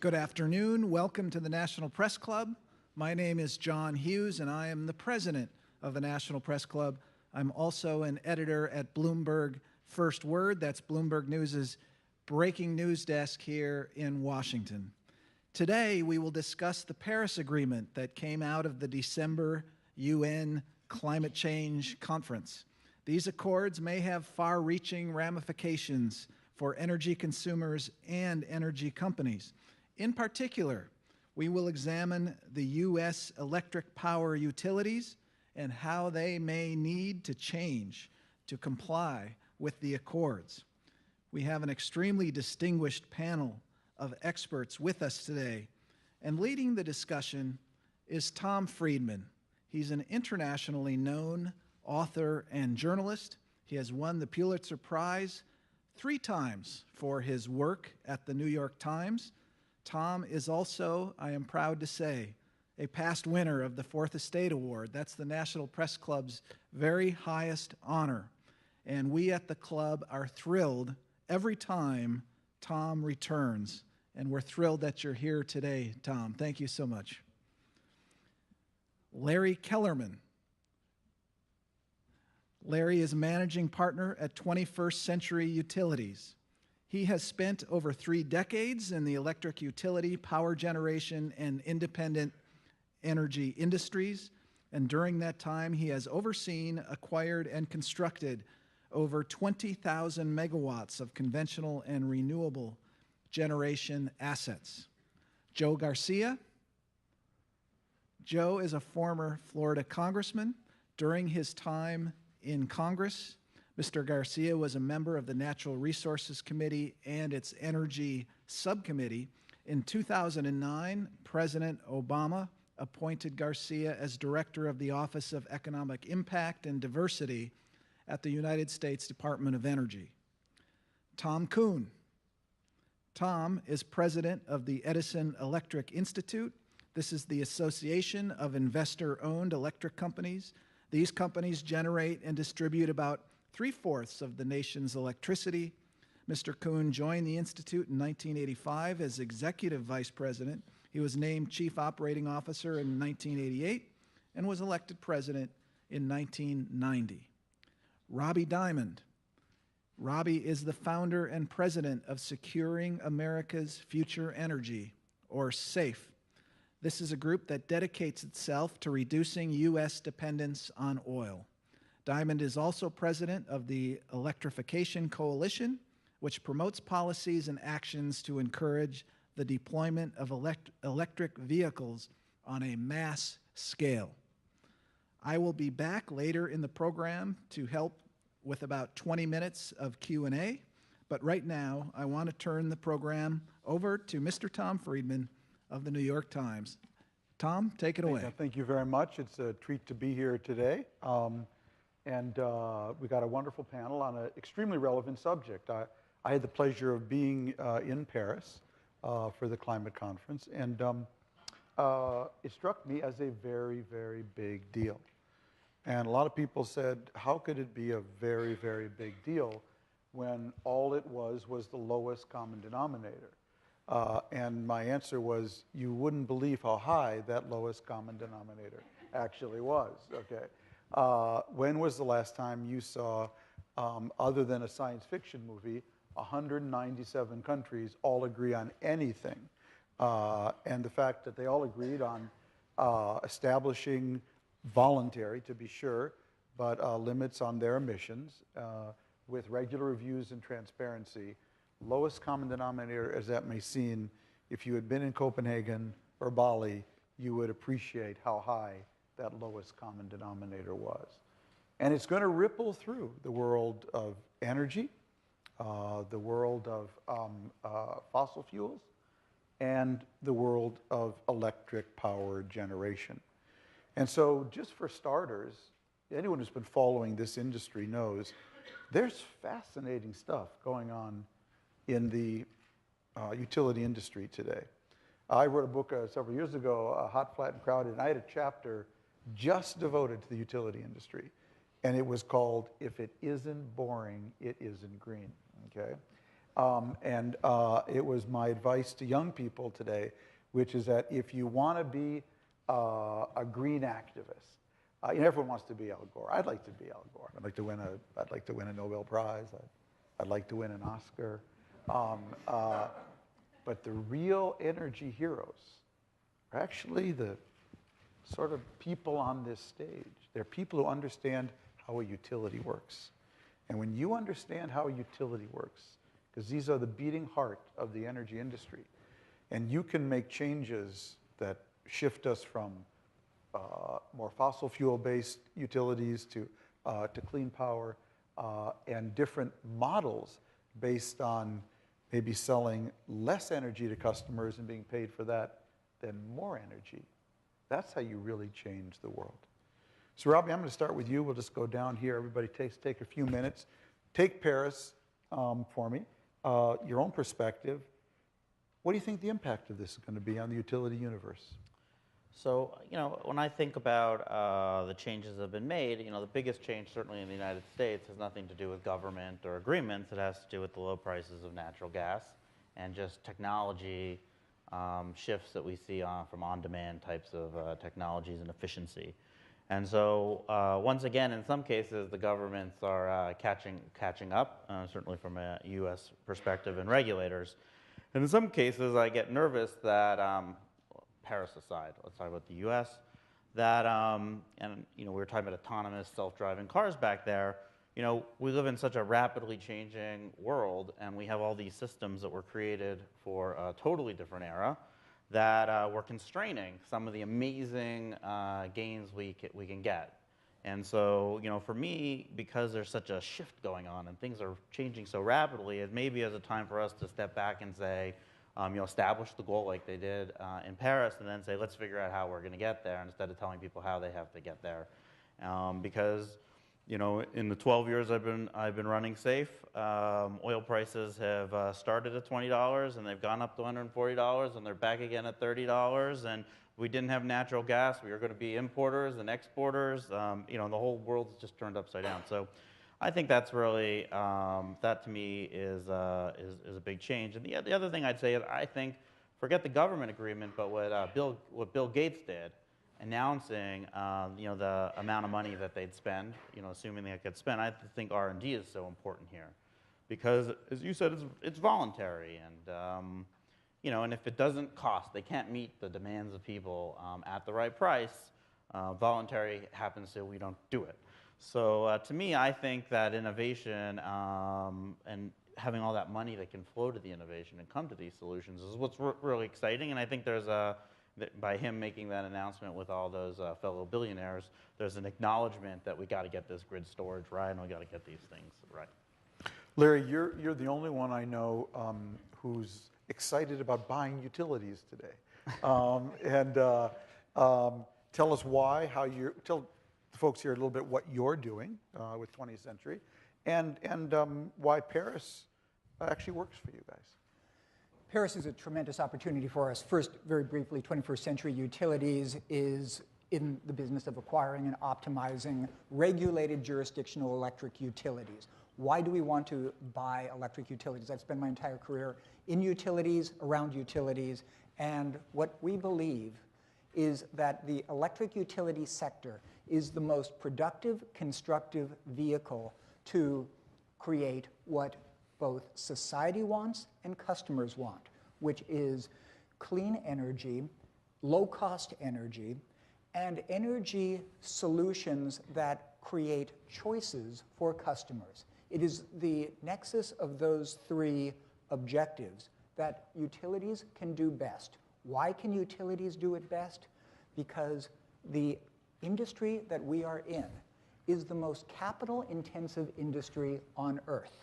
Good afternoon. Welcome to the National Press Club. My name is John Hughes, and I am the president of the National Press Club. I'm also an editor at Bloomberg First Word. That's Bloomberg News' breaking news desk here in Washington. Today, we will discuss the Paris Agreement that came out of the December UN Climate Change Conference. These accords may have far-reaching ramifications for energy consumers and energy companies. In particular, we will examine the U.S. electric power utilities and how they may need to change to comply with the accords. We have an extremely distinguished panel of experts with us today, and leading the discussion is Tom Friedman. He's an internationally known author and journalist. He has won the Pulitzer Prize 3 times for his work at the New York Times. Tom is also, I am proud to say, a past winner of the Fourth Estate Award. That's the National Press Club's very highest honor. And we at the club are thrilled every time Tom returns. And we're thrilled that you're here today, Tom. Thank you so much. Larry Kellerman. Larry is managing partner at 21st Century Utilities. He has spent over 3 decades in the electric utility, power generation, and independent energy industries. And during that time, he has overseen, acquired, and constructed over 20,000 megawatts of conventional and renewable generation assets. Joe Garcia. Joe is a former Florida congressman. During his time in Congress, Mr. Garcia was a member of the Natural Resources Committee and its Energy Subcommittee. In 2009, President Obama appointed Garcia as Director of the Office of Economic Impact and Diversity at the United States Department of Energy. Tom Kuhn. Tom is president of the Edison Electric Institute. This is the association of investor-owned electric companies. These companies generate and distribute about 3/4 of the nation's electricity. Mr. Kuhn joined the Institute in 1985 as executive vice president. He was named chief operating officer in 1988 and was elected president in 1990. Robbie Diamond. Robbie is the founder and president of Securing America's Future Energy, or SAFE. This is a group that dedicates itself to reducing U.S. dependence on oil. Diamond is also president of the Electrification Coalition, which promotes policies and actions to encourage the deployment of electric vehicles on a mass scale. I will be back later in the program to help with about 20 minutes of Q&A, but right now I want to turn the program over to Mr. Tom Friedman of the New York Times. Tom, take it away. Thank you very much. It's a treat to be here today. We got a wonderful panel on an extremely relevant subject. I had the pleasure of being in Paris for the climate conference, and it struck me as a very, very big deal. And a lot of people said, how could it be a very, very big deal when all it was the lowest common denominator? And my answer was, you wouldn't believe how high that lowest common denominator actually was, okay? When was the last time you saw, other than a science fiction movie, 197 countries all agree on anything? And the fact that they all agreed on establishing voluntary, to be sure, but limits on their emissions with regular reviews and transparency. Lowest common denominator as that may seem, if you had been in Copenhagen or Bali, you would appreciate how high that lowest common denominator was. And it's going to ripple through the world of energy, the world of fossil fuels, and the world of electric power generation. And so just for starters, anyone who's been following this industry knows there's fascinating stuff going on in the utility industry today. I wrote a book several years ago, Hot, Flat, and Crowded, and I had a chapter just devoted to the utility industry. And it was called, If It Isn't Boring, It Isn't Green, okay? It was my advice to young people today, which is that if you want to be a green activist, everyone wants to be Al Gore. I'd like to be Al Gore. I'd like to win a Nobel Prize. I'd like to win an Oscar. But the real energy heroes are actually the sort of people on this stage. They're people who understand how a utility works. And when you understand how a utility works, because these are the beating heart of the energy industry, and you can make changes that shift us from more fossil fuel-based utilities to clean power and different models based on maybe selling less energy to customers and being paid for that than more energy. That's how you really change the world. So Robbie, I'm going to start with you. We'll just go down here. Everybody take a few minutes. Take Paris for me, your own perspective. What do you think the impact of this is going to be on the utility universe? So, when I think about the changes that have been made, the biggest change certainly in the United States has nothing to do with government or agreements. It has to do with the low prices of natural gas and just technology shifts that we see from on-demand types of technologies and efficiency. And so, once again, in some cases, the governments are catching up, certainly from a U.S. perspective and regulators. And in some cases, I get nervous that Paris aside, let's talk about the U.S., that, we were talking about autonomous self-driving cars back there. We live in such a rapidly changing world, and we have all these systems that were created for a totally different era that were constraining some of the amazing gains we can get. And so, for me, because there's such a shift going on and things are changing so rapidly, it maybe is a time for us to step back and say, establish the goal like they did in Paris, and then say, let's figure out how we're going to get there, instead of telling people how they have to get there. Because, in the 12 years I've been running SAFE, oil prices have started at $20, and they've gone up to $140, and they're back again at $30. And we didn't have natural gas. We were going to be importers and exporters. The whole world's just turned upside down. So I think that's really, that to me is a big change. And the other thing I'd say is I think, forget the government agreement, but what Bill Gates did, announcing the amount of money that they'd spend, assuming they could spend. I think R&D is so important here, because as you said, it's voluntary, and and if it doesn't cost, they can't meet the demands of people at the right price. Voluntary happens, so we don't do it. So to me, I think that innovation and having all that money that can flow to the innovation and come to these solutions is what's really exciting. And I think by him making that announcement with all those fellow billionaires, there's an acknowledgement that we got to get this grid storage right, and we got to get these things right. Larry, you're the only one I know who's excited about buying utilities today. Tell us why, tell the folks here a little bit what you're doing with 20th Century, and why Paris actually works for you guys. Paris is a tremendous opportunity for us. First, very briefly, 21st Century Utilities is in the business of acquiring and optimizing regulated jurisdictional electric utilities. Why do we want to buy electric utilities? I've spent my entire career in utilities, around utilities, and what we believe is that the electric utility sector is the most productive, constructive vehicle to create what both society wants and customers want, which is clean energy, low-cost energy, and energy solutions that create choices for customers. It is the nexus of those three objectives that utilities can do best. Why can utilities do it best? Because the industry that we are in is the most capital-intensive industry on Earth.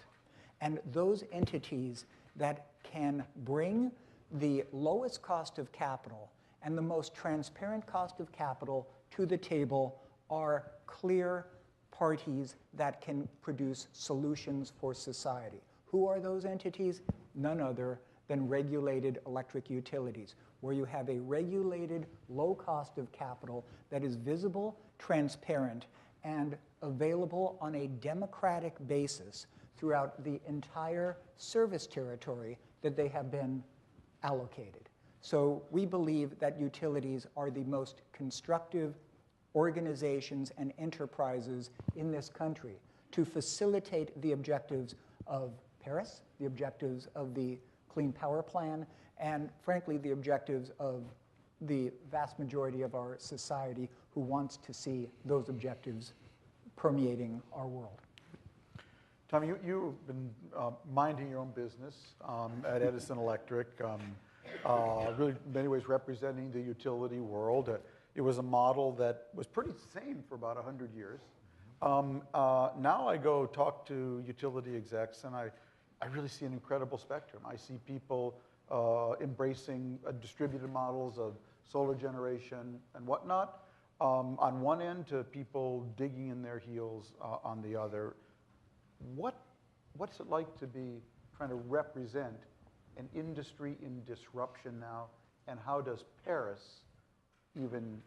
And those entities that can bring the lowest cost of capital and the most transparent cost of capital to the table are clear parties that can produce solutions for society. Who are those entities? None other than regulated electric utilities, where you have a regulated low cost of capital that is visible, transparent, and available on a democratic basis throughout the entire service territory that they have been allocated. So we believe that utilities are the most constructive organizations and enterprises in this country to facilitate the objectives of Paris, the objectives of the Clean Power Plan, and frankly, the objectives of the vast majority of our society who wants to see those objectives permeating our world. Tommy, you've been minding your own business at Edison Electric, really in many ways representing the utility world. It was a model that was pretty sane for about 100 years. Now I go talk to utility execs, and I really see an incredible spectrum. I see people embracing distributed models of solar generation and whatnot on one end to people digging in their heels on the other. What's it like to be trying to represent an industry in disruption now, and how does Paris even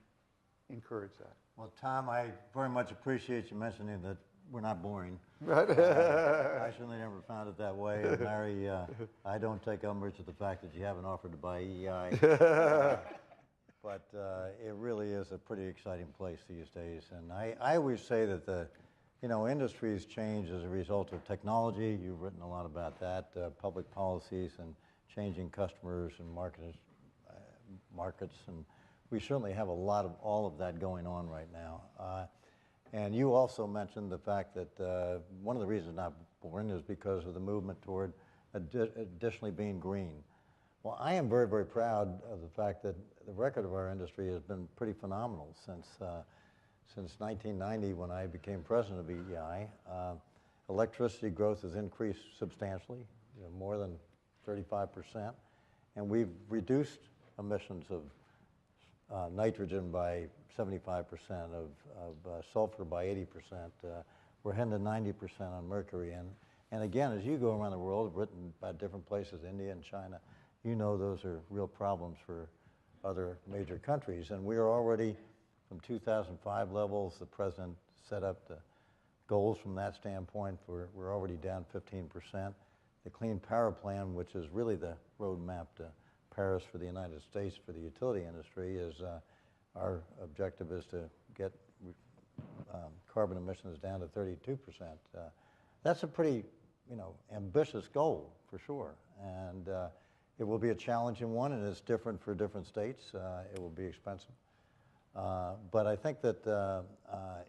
encourage that? Well, Tom, I very much appreciate you mentioning that we're not boring. Right. I certainly never found it that way. And Mary, I don't take umbrage at the fact that you haven't offered to buy EEI. But it really is a pretty exciting place these days. And I always say that the industries change as a result of technology. You've written a lot about that, public policies and changing customers and markets. And we certainly have a lot of all of that going on right now. And you also mentioned the fact that one of the reasons not boring is because of the movement toward additionally being green. Well, I am very, very proud of the fact that the record of our industry has been pretty phenomenal since 1990, when I became president of EEI. Electricity growth has increased substantially, more than 35%, and we've reduced emissions of nitrogen by 75%, of sulfur by 80%. We're heading to 90% on mercury. And again, as you go around the world, written about different places, India and China, those are real problems for other major countries. And we are already, from 2005 levels, the president set up the goals from that standpoint. We're already down 15%. The Clean Power Plan, which is really the roadmap to Paris for the United States for the utility industry, is our objective is to get carbon emissions down to 32%. That's a pretty, ambitious goal for sure, and it will be a challenging one, and it's different for different states. It will be expensive, but I think that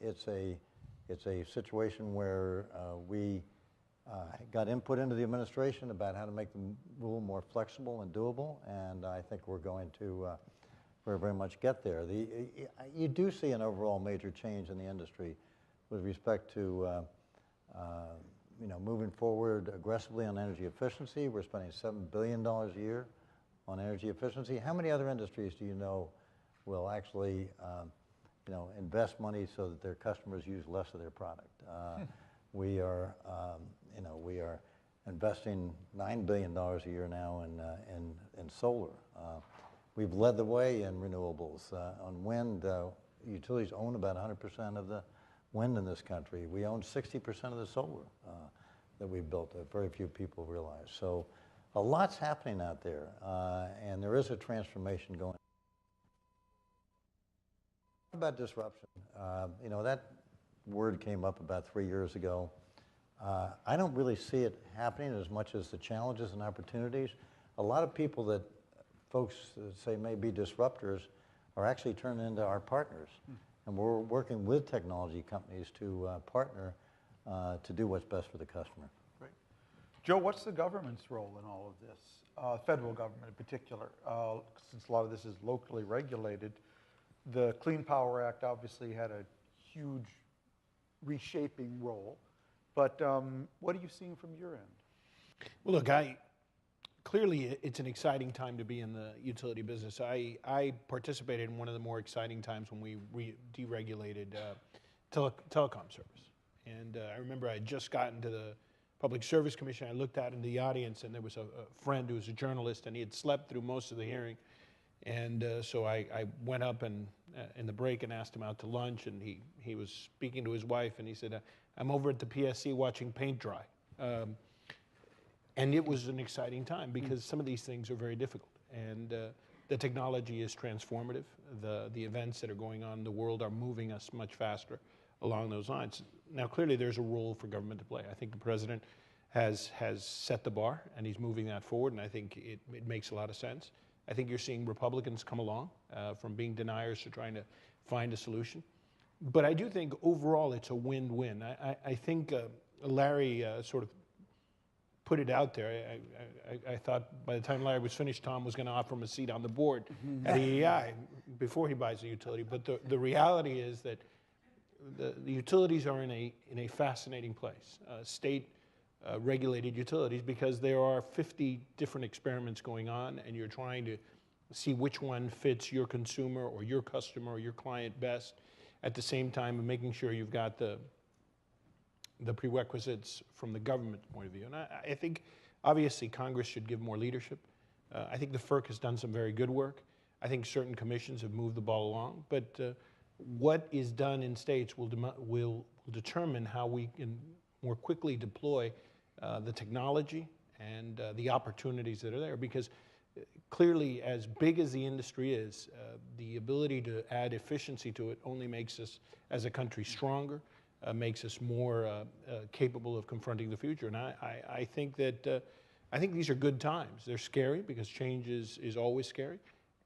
it's a situation where we got input into the administration about how to make the rule more flexible and doable, and I think we're going to very much get there. You do see an overall major change in the industry with respect to moving forward aggressively on energy efficiency. We're spending $7 billion a year on energy efficiency. How many other industries do you know will actually invest money so that their customers use less of their product? We are investing $9 billion a year now in solar. We've led the way in renewables. On wind, utilities own about 100% of the wind in this country. We own 60% of the solar that we built that very few people realize. So a lot's happening out there, and there is a transformation going on. About disruption, that word came up about 3 years ago. I don't really see it happening as much as the challenges and opportunities. A lot of people that folks say may be disruptors are actually turning into our partners. And we're working with technology companies to partner to do what's best for the customer. Great. Joe, what's the government's role in all of this? Federal government in particular, since a lot of this is locally regulated. The Clean Power Act obviously had a huge reshaping role, but what are you seeing from your end? Well, look, clearly it's an exciting time to be in the utility business. I participated in one of the more exciting times when we deregulated telecom service. And I remember I had just gotten to the Public Service Commission. I looked out into the audience, and there was a friend who was a journalist, and he had slept through most of the hearing. And so I went up and in the break and asked him out to lunch, and he was speaking to his wife, and he said, I'm over at the PSC watching paint dry. And it was an exciting time because some of these things are very difficult. And the technology is transformative. The events that are going on in the world are moving us much faster along those lines. Now, clearly, there's a role for government to play. I think the president has set the bar, and he's moving that forward, and I think it makes a lot of sense. I think you're seeing Republicans come along from being deniers to trying to find a solution. But I do think overall it's a win-win. I think Larry sort of put it out there. I thought by the time Larry was finished, Tom was going to offer him a seat on the board at EEI before he buys a utility. But the reality is that the utilities are in a fascinating place, state regulated utilities, because there are 50 different experiments going on, and you're trying to see which one fits your consumer or your customer or your client best, at the same time of making sure you've got the prerequisites from the government's point of view. And I think, obviously, Congress should give more leadership. I think the FERC has done some very good work. I think certain commissions have moved the ball along. But what is done in states will determine how we can more quickly deploy the technology and the opportunities that are there. Because clearly, as big as the industry is, the ability to add efficiency to it only makes us, as a country, stronger, makes us more capable of confronting the future. And I think that I think these are good times. They're scary because change is always scary,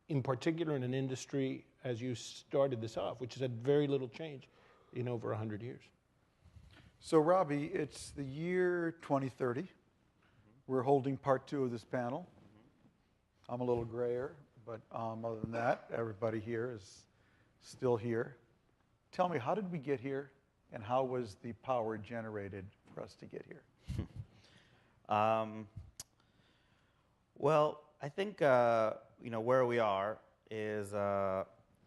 in particular in an industry, as you started this off, which has had very little change in over 100 years. So, Robbie, it's the year 2030. We're holding part 2 of this panel. I'm a little grayer, but other than that, everybody here is still here. Tell me, how did we get here, and how was the power generated for us to get here? Well, I think where we are is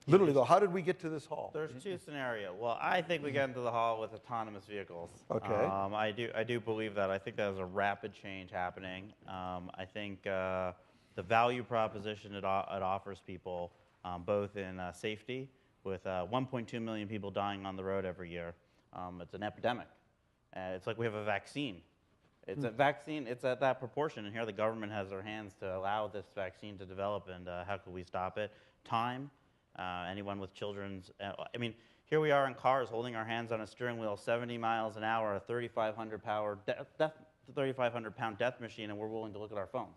literally though. How did we get to this hall? There's 2 scenarios. Well, I think we get into the hall with autonomous vehicles. Okay. I do believe that. I think there's a rapid change happening. I think the value proposition it offers people, both in safety, with 1.2 million people dying on the road every year. It's an epidemic. It's like we have a vaccine. It's a vaccine. It's at that proportion, and here the government has their hands to allow this vaccine to develop, and how could we stop it? Time. Anyone with children's, I mean, here we are in cars holding our hands on a steering wheel, 70 miles an hour, a 3,500-pound death machine, and we're willing to look at our phones.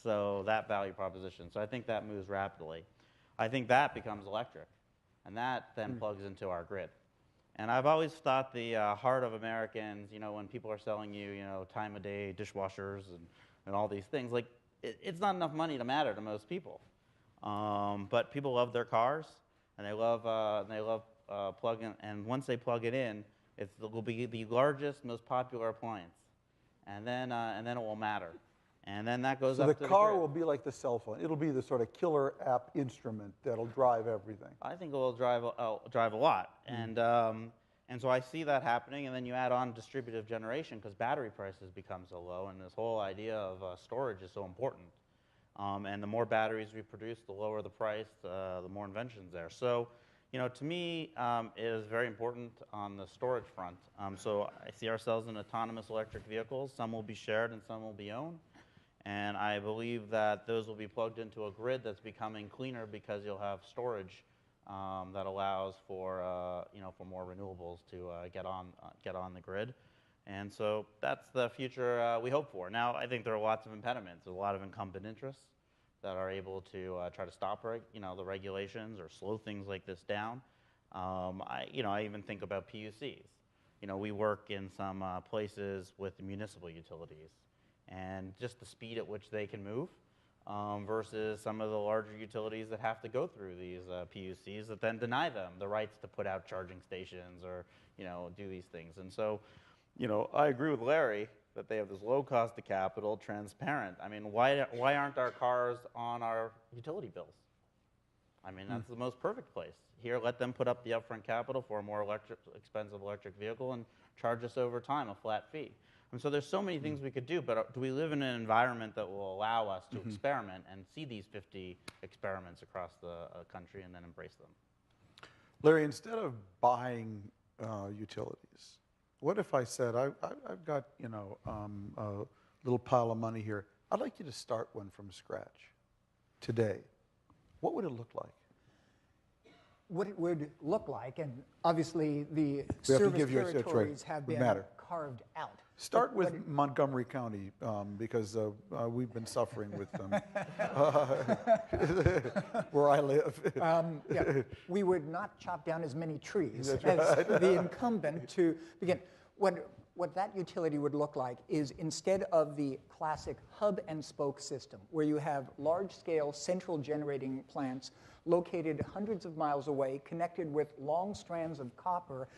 So that value proposition. So I think that moves rapidly. I think that becomes electric, and that then plugs into our grid. And I've always thought the heart of Americans, when people are selling you, time of day dishwashers and all these things, like it's not enough money to matter to most people. But people love their cars, and they love plug-in. And once they plug it in, it will be the largest, most popular appliance, and then it will matter. And then that goes up to the grid. So the car will be like the cell phone. It'll be the sort of killer app instrument that'll drive everything. I think it will drive a lot. And so I see that happening. And then you add on distributed generation because battery prices become so low. And this whole idea of storage is so important. And the more batteries we produce, the lower the price, the more inventions there. So, to me, it is very important on the storage front. So I see ourselves in autonomous electric vehicles. Some will be shared and some will be owned. And I believe that those will be plugged into a grid that's becoming cleaner because you'll have storage that allows for for more renewables to get on the grid. And so that's the future we hope for. Now, I think there are lots of impediments. There's a lot of incumbent interests that are able to try to stop the regulations or slow things like this down. I even think about PUCs. We work in some places with the municipal utilities, and just the speed at which they can move versus some of the larger utilities that have to go through these PUCs that then deny them the rights to put out charging stations or do these things. And so, I agree with Larry that they have this low cost of capital, transparent. I mean, why aren't our cars on our utility bills? I mean, that's the most perfect place. Here, let them put up the upfront capital for a more expensive electric vehicle and charge us over time a flat fee. And so there's so many things we could do, but do we live in an environment that will allow us to experiment and see these 50 experiments across the country and then embrace them? Larry, instead of buying utilities, What if I said, I've got, you know, a little pile of money here. I'd like you to start one from scratch today. What would it look like? What it would look like, and obviously the We have to service give you a territories have would been matter. carved out. Start with Montgomery County because we've been suffering with them where I live. Yeah, we would not chop down as many trees as the incumbent to begin. What that utility would look like is, instead of the classic hub and spoke system, where you have large-scale central generating plants located hundreds of miles away, connected with long strands of copper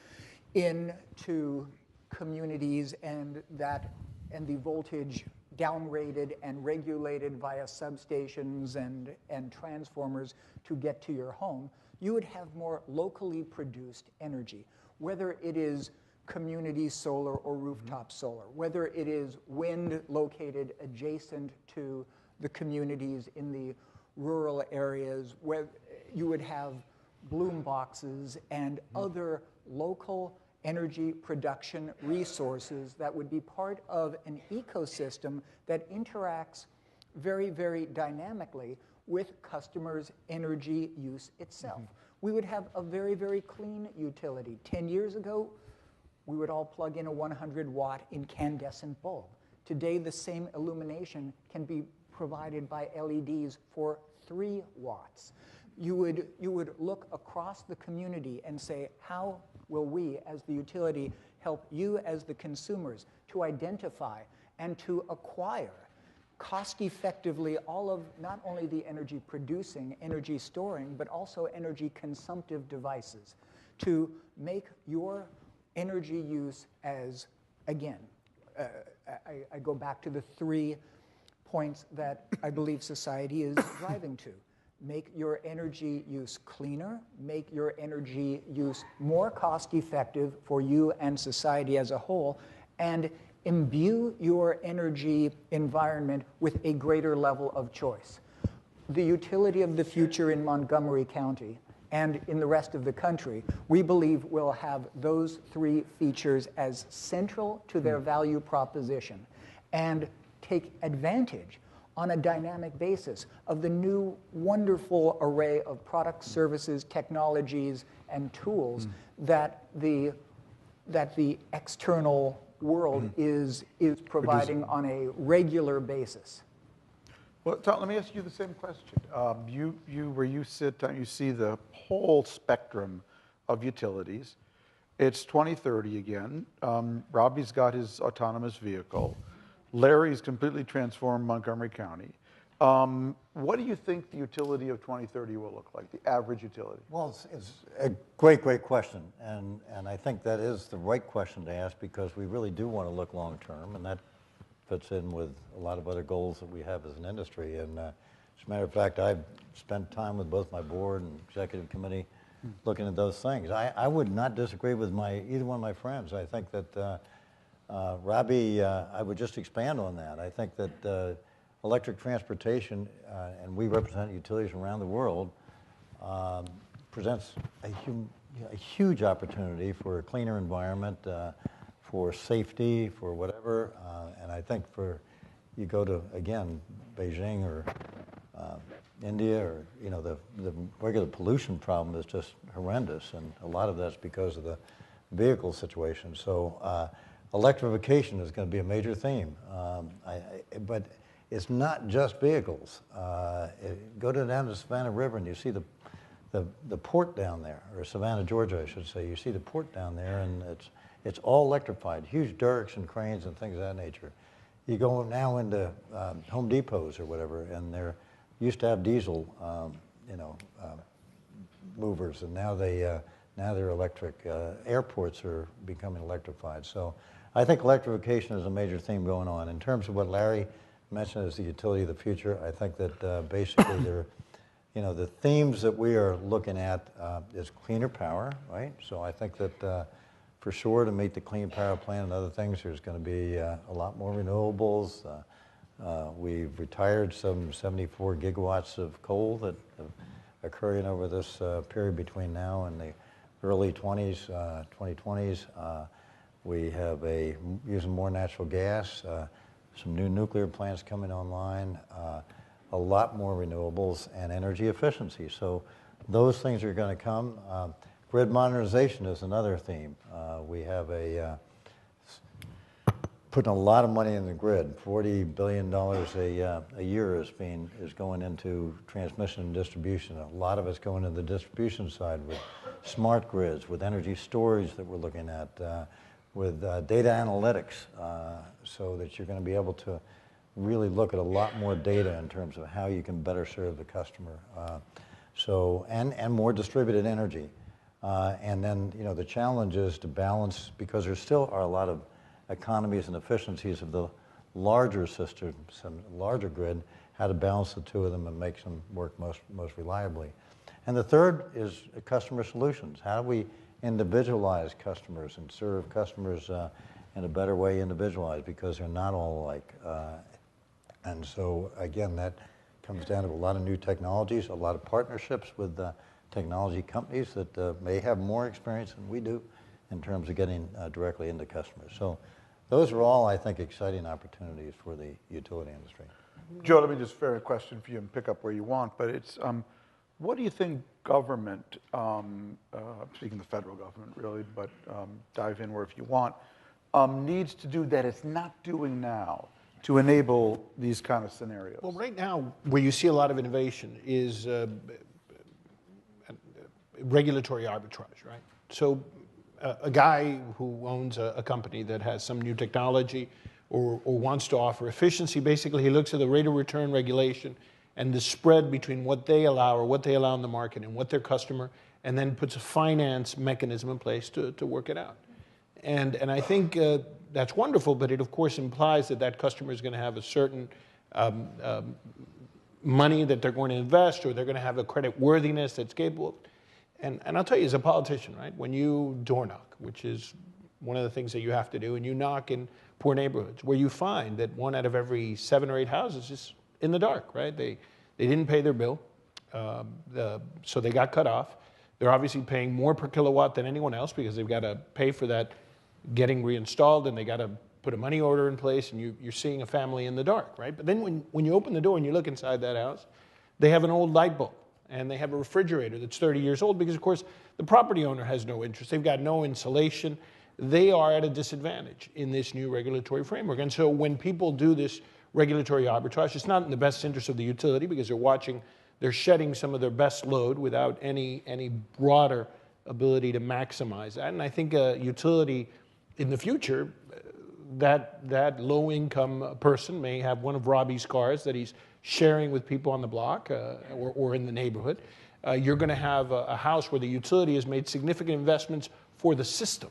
into communities, and the voltage downrated and regulated via substations and transformers to get to your home, you would have more locally produced energy, whether it is community solar or rooftop solar, whether it is wind located adjacent to the communities in the rural areas, where you would have bloom boxes and other local energy production resources that would be part of an ecosystem that interacts very, very dynamically with customers' energy use itself. We would have a very, very clean utility. 10 years ago, we would all plug in a 100-watt incandescent bulb. Today, the same illumination can be provided by LEDs for 3 watts. You would look across the community and say, how will we, as the utility, help you as the consumers to identify and to acquire cost-effectively all of not only the energy producing, energy storing, but also energy consumptive devices to make your energy use as, again, I go back to the 3 points that I believe society is driving to. Make your energy use cleaner, make your energy use more cost-effective for you and society as a whole, and imbue your energy environment with a greater level of choice. The utility of the future in Montgomery County and in the rest of the country, we believe will have those 3 features as central to their value proposition, and take advantage on a dynamic basis of the new wonderful array of products, services, technologies, and tools that the external world is providing on a regular basis. Well, Tom, let me ask you the same question. Where you sit, you see the whole spectrum of utilities. It's 2030 again. Robbie's got his autonomous vehicle. Larry's completely transformed Montgomery County. What do you think the utility of 2030 will look like, the average utility? Well, it's a great, great question. And I think that is the right question to ask, because we really do want to look long term, and that fits in with a lot of other goals that we have as an industry. And as a matter of fact, I've spent time with both my board and executive committee looking at those things. I would not disagree with either one of my friends. I think that Robbie, I would just expand on that. I think that electric transportation, and we represent utilities around the world, presents a huge opportunity for a cleaner environment, for safety, for whatever. And I think you go to, again, Beijing or India, or, the regular pollution problem is just horrendous. And a lot of that's because of the vehicle situation. So electrification is going to be a major theme. But it's not just vehicles. Go down to the Savannah River and you see the port down there, or Savannah, Georgia, I should say. You see the port down there, and it's all electrified, huge derricks and cranes and things of that nature. You go now into Home Depots or whatever, and they're used to have diesel, movers, and now they're electric. Airports are becoming electrified. So I think electrification is a major theme going on. In terms of what Larry mentioned as the utility of the future, I think that basically the themes that we are looking at is cleaner power, right? So I think that for sure, to meet the Clean Power Plan and other things, there's going to be a lot more renewables. We've retired some 74 gigawatts of coal that are occurring over this period between now and the early 2020s. We have using more natural gas, some new nuclear plants coming online, a lot more renewables and energy efficiency. So those things are going to come. Grid modernization is another theme. We have putting a lot of money in the grid. $40 billion a year is going into transmission and distribution. A lot of it's going to the distribution side with smart grids, with energy storage that we're looking at, with data analytics, so that you're going to be able to really look at a lot more data in terms of how you can better serve the customer. And more distributed energy. And then, the challenge is to balance, because there still are a lot of economies and efficiencies of the larger systems and larger grid, how to balance the two of them and make them work most reliably. And the third is customer solutions. How do we individualize customers and serve customers in a better way individualized, because they're not all alike. And so, again, that comes down to a lot of new technologies, a lot of partnerships with technology companies that may have more experience than we do in terms of getting directly into customers. So those are all, I think, exciting opportunities for the utility industry. Joe, let me just fair a question for you and pick up where you want, but it's, what do you think government, speaking of the federal government really, but dive in where if you want, needs to do that it's not doing now to enable these kind of scenarios? Well, right now, where you see a lot of innovation is regulatory arbitrage, right? So a guy who owns a company that has some new technology or wants to offer efficiency, basically he looks at the rate of return regulation and the spread between what they allow or what they allow in the market and what their customer, and then puts a finance mechanism in place to work it out. And I think that's wonderful, but it of course implies that customer is going to have a certain money that they're going to invest, or they're going to have a credit worthiness that's capable. And I'll tell you, as a politician, right, when you door knock, which is one of the things that you have to do, and you knock in poor neighborhoods where you find that 1 out of every 7 or 8 houses is in the dark, right? They didn't pay their bill, so they got cut off. They're obviously paying more per kilowatt than anyone else because they've got to pay for that getting reinstalled, and they got to put a money order in place, and you're seeing a family in the dark, right? But then when you open the door and you look inside that house, they have an old light bulb, and they have a refrigerator that's 30 years old because, of course, the property owner has no interest. They've got no insulation. They are at a disadvantage in this new regulatory framework. And so when people do this regulatory arbitrage, it's not in the best interest of the utility because they're shedding some of their best load without any broader ability to maximize that. And I think a utility in the future, that low-income person may have one of Robbie's cars that he's sharing with people on the block or in the neighborhood. You're going to have a house where the utility has made significant investments for the system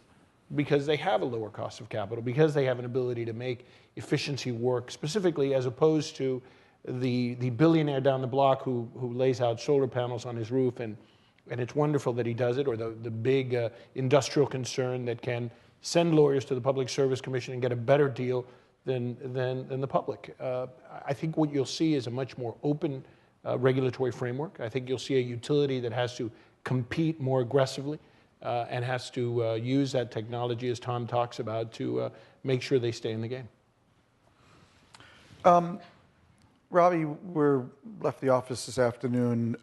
because they have a lower cost of capital, because they have an ability to make efficiency work specifically, as opposed to the billionaire down the block who lays out solar panels on his roof, and it's wonderful that he does it, or the big industrial concern that can send lawyers to the Public Service Commission and get a better deal than the public. I think what you'll see is a much more open regulatory framework. I think you'll see a utility that has to compete more aggressively and has to use that technology, as Tom talks about, to make sure they stay in the game. Robbie, we left the office this afternoon.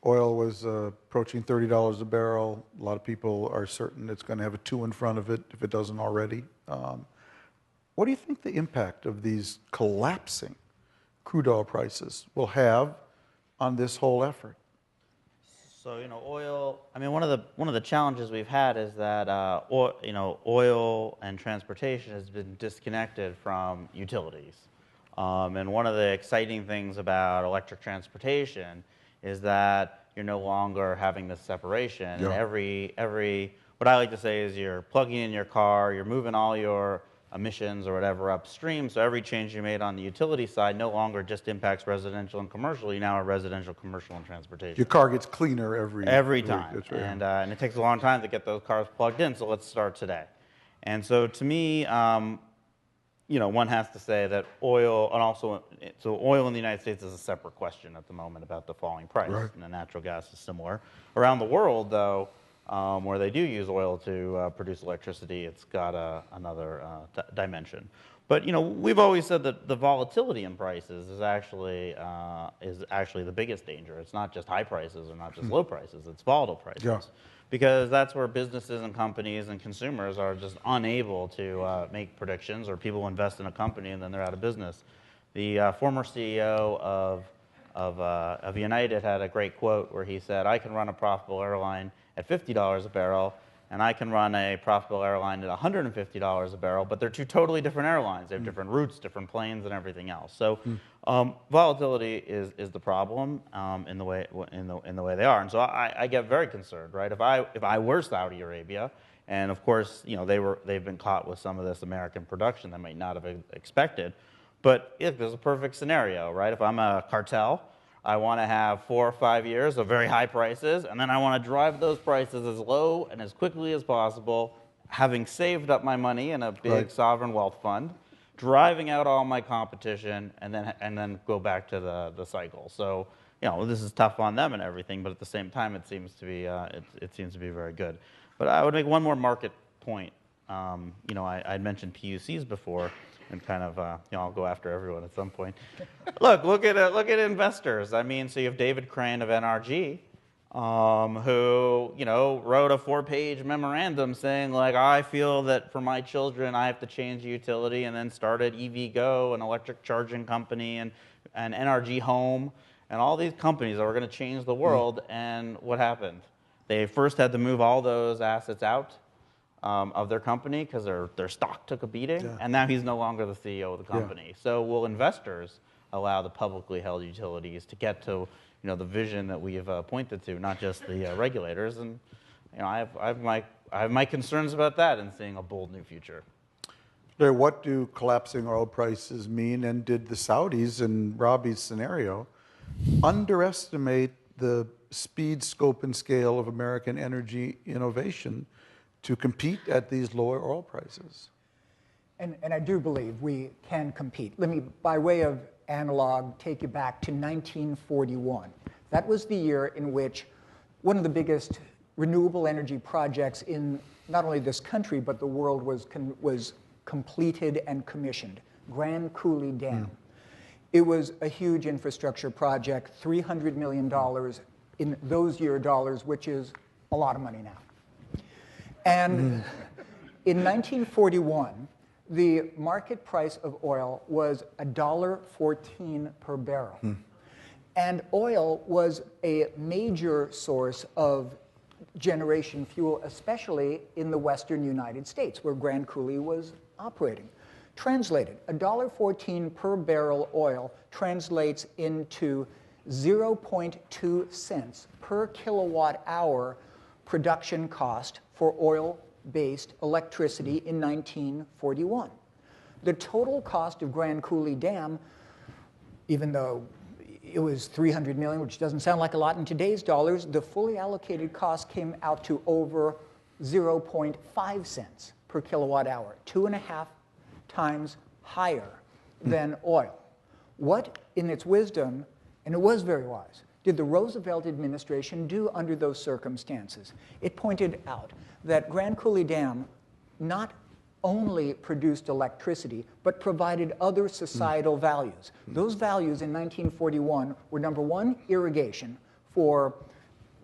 Oil was approaching $30 a barrel. A lot of people are certain it's going to have a 2 in front of it if it doesn't already. What do you think the impact of these collapsing crude oil prices will have on this whole effort? So, oil, I mean, one of the challenges we've had is that, oil and transportation has been disconnected from utilities. And one of the exciting things about electric transportation is that you're no longer having this separation. Yeah. And what I like to say is you're plugging in your car, you're moving all your emissions or whatever upstream, so every change you made on the utility side no longer just impacts residential and commercial. You now have residential, commercial, and transportation. Your car gets cleaner every time. That's right. And it takes a long time to get those cars plugged in, so let's start today. And so to me, one has to say that oil, and also, so oil in the United States is a separate question at the moment about the falling price, Right. and the natural gas is similar. Around the world, though, where they do use oil to produce electricity, it's got another dimension. But we've always said that the volatility in prices is actually the biggest danger. It's not just high prices or not just low prices. It's volatile prices. Yeah. Because that's where businesses and companies and consumers are just unable to make predictions, or people invest in a company and then they're out of business. The former CEO of United had a great quote where he said, "I can run a profitable airline at $50 a barrel, and I can run a profitable airline at $150 a barrel, but they're two totally different airlines. They have different routes, different planes, and everything else." So volatility is the problem in the way they are. And so I get very concerned, right? If I were Saudi Arabia, and of course they've been caught with some of this American production they might not have expected, but there's a perfect scenario, right? If I'm a cartel, I want to have 4 or 5 years of very high prices, and then I want to drive those prices as low and as quickly as possible, having saved up my money in a big sovereign wealth fund, driving out all my competition, and then go back to the cycle. So this is tough on them and everything, but at the same time, it seems to be very good. But I would make one more market point. I'd mentioned PUCs before. And kind of, I'll go after everyone at some point. Look at investors. I mean, so you have David Crane of NRG, who wrote a 4-page memorandum saying, like, I feel that for my children I have to change the utility, and then started EVgo, an electric charging company, and NRG Home, and all these companies that were going to change the world. And what happened? They first had to move all those assets out of their company because their stock took a beating, and now he's no longer the CEO of the company. Yeah. So will investors allow the publicly held utilities to get to the vision that we have pointed to, not just the regulators? And I have my concerns about that and seeing a bold new future. Larry, what do collapsing oil prices mean? And did the Saudis, in Robbie's scenario, underestimate the speed, scope, and scale of American energy innovation to compete at these lower oil prices? And I do believe we can compete. Let me, by way of analog, take you back to 1941. That was the year in which one of the biggest renewable energy projects in not only this country, but the world was completed and commissioned, Grand Coulee Dam. It was a huge infrastructure project, $300 million in those year dollars, which is a lot of money now. And in 1941, the market price of oil was $1.14 per barrel. And oil was a major source of generation fuel, especially in the western United States, where Grand Coulee was operating. Translated, $1.14 per barrel oil translates into 0.2 cents per kilowatt hour production cost for oil-based electricity in 1941. The total cost of Grand Coulee Dam, even though it was $300 million, which doesn't sound like a lot in today's dollars, the fully allocated cost came out to over 0.5 cents per kilowatt hour, 2.5 times higher than oil. What, in its wisdom, and it was very wise, did the Roosevelt administration do under those circumstances? It pointed out that Grand Coulee Dam not only produced electricity, but provided other societal values. Those values in 1941 were, number one, irrigation for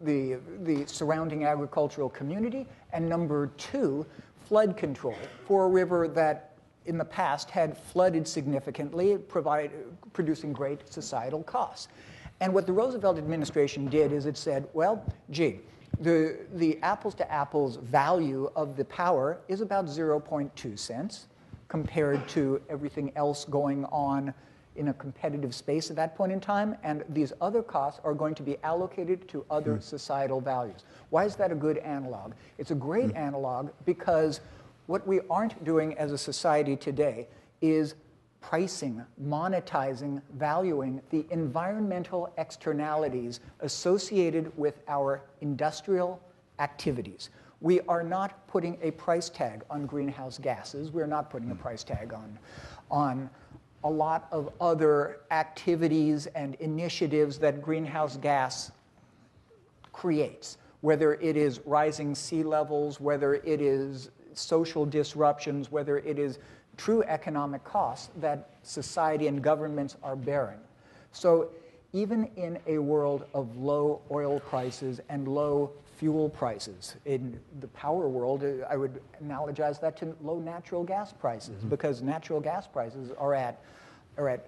the surrounding agricultural community, and number two, flood control for a river that in the past had flooded significantly, producing great societal costs. And what the Roosevelt administration did is it said, well, gee, the apples-to-apples value of the power is about 0.2 cents compared to everything else going on in a competitive space at that point in time, and these other costs are going to be allocated to other societal values. Why is that a good analog? It's a great analog because what we aren't doing as a society today is pricing, monetizing, valuing the environmental externalities associated with our industrial activities. We are not putting a price tag on greenhouse gases. We're not putting a price tag on a lot of other activities and initiatives that greenhouse gas creates. whether it is rising sea levels, whether it is social disruptions, whether it is true economic costs that society and governments are bearing. So even in a world of low oil prices and low fuel prices, in the power world, I would analogize that to low natural gas prices, because natural gas prices are at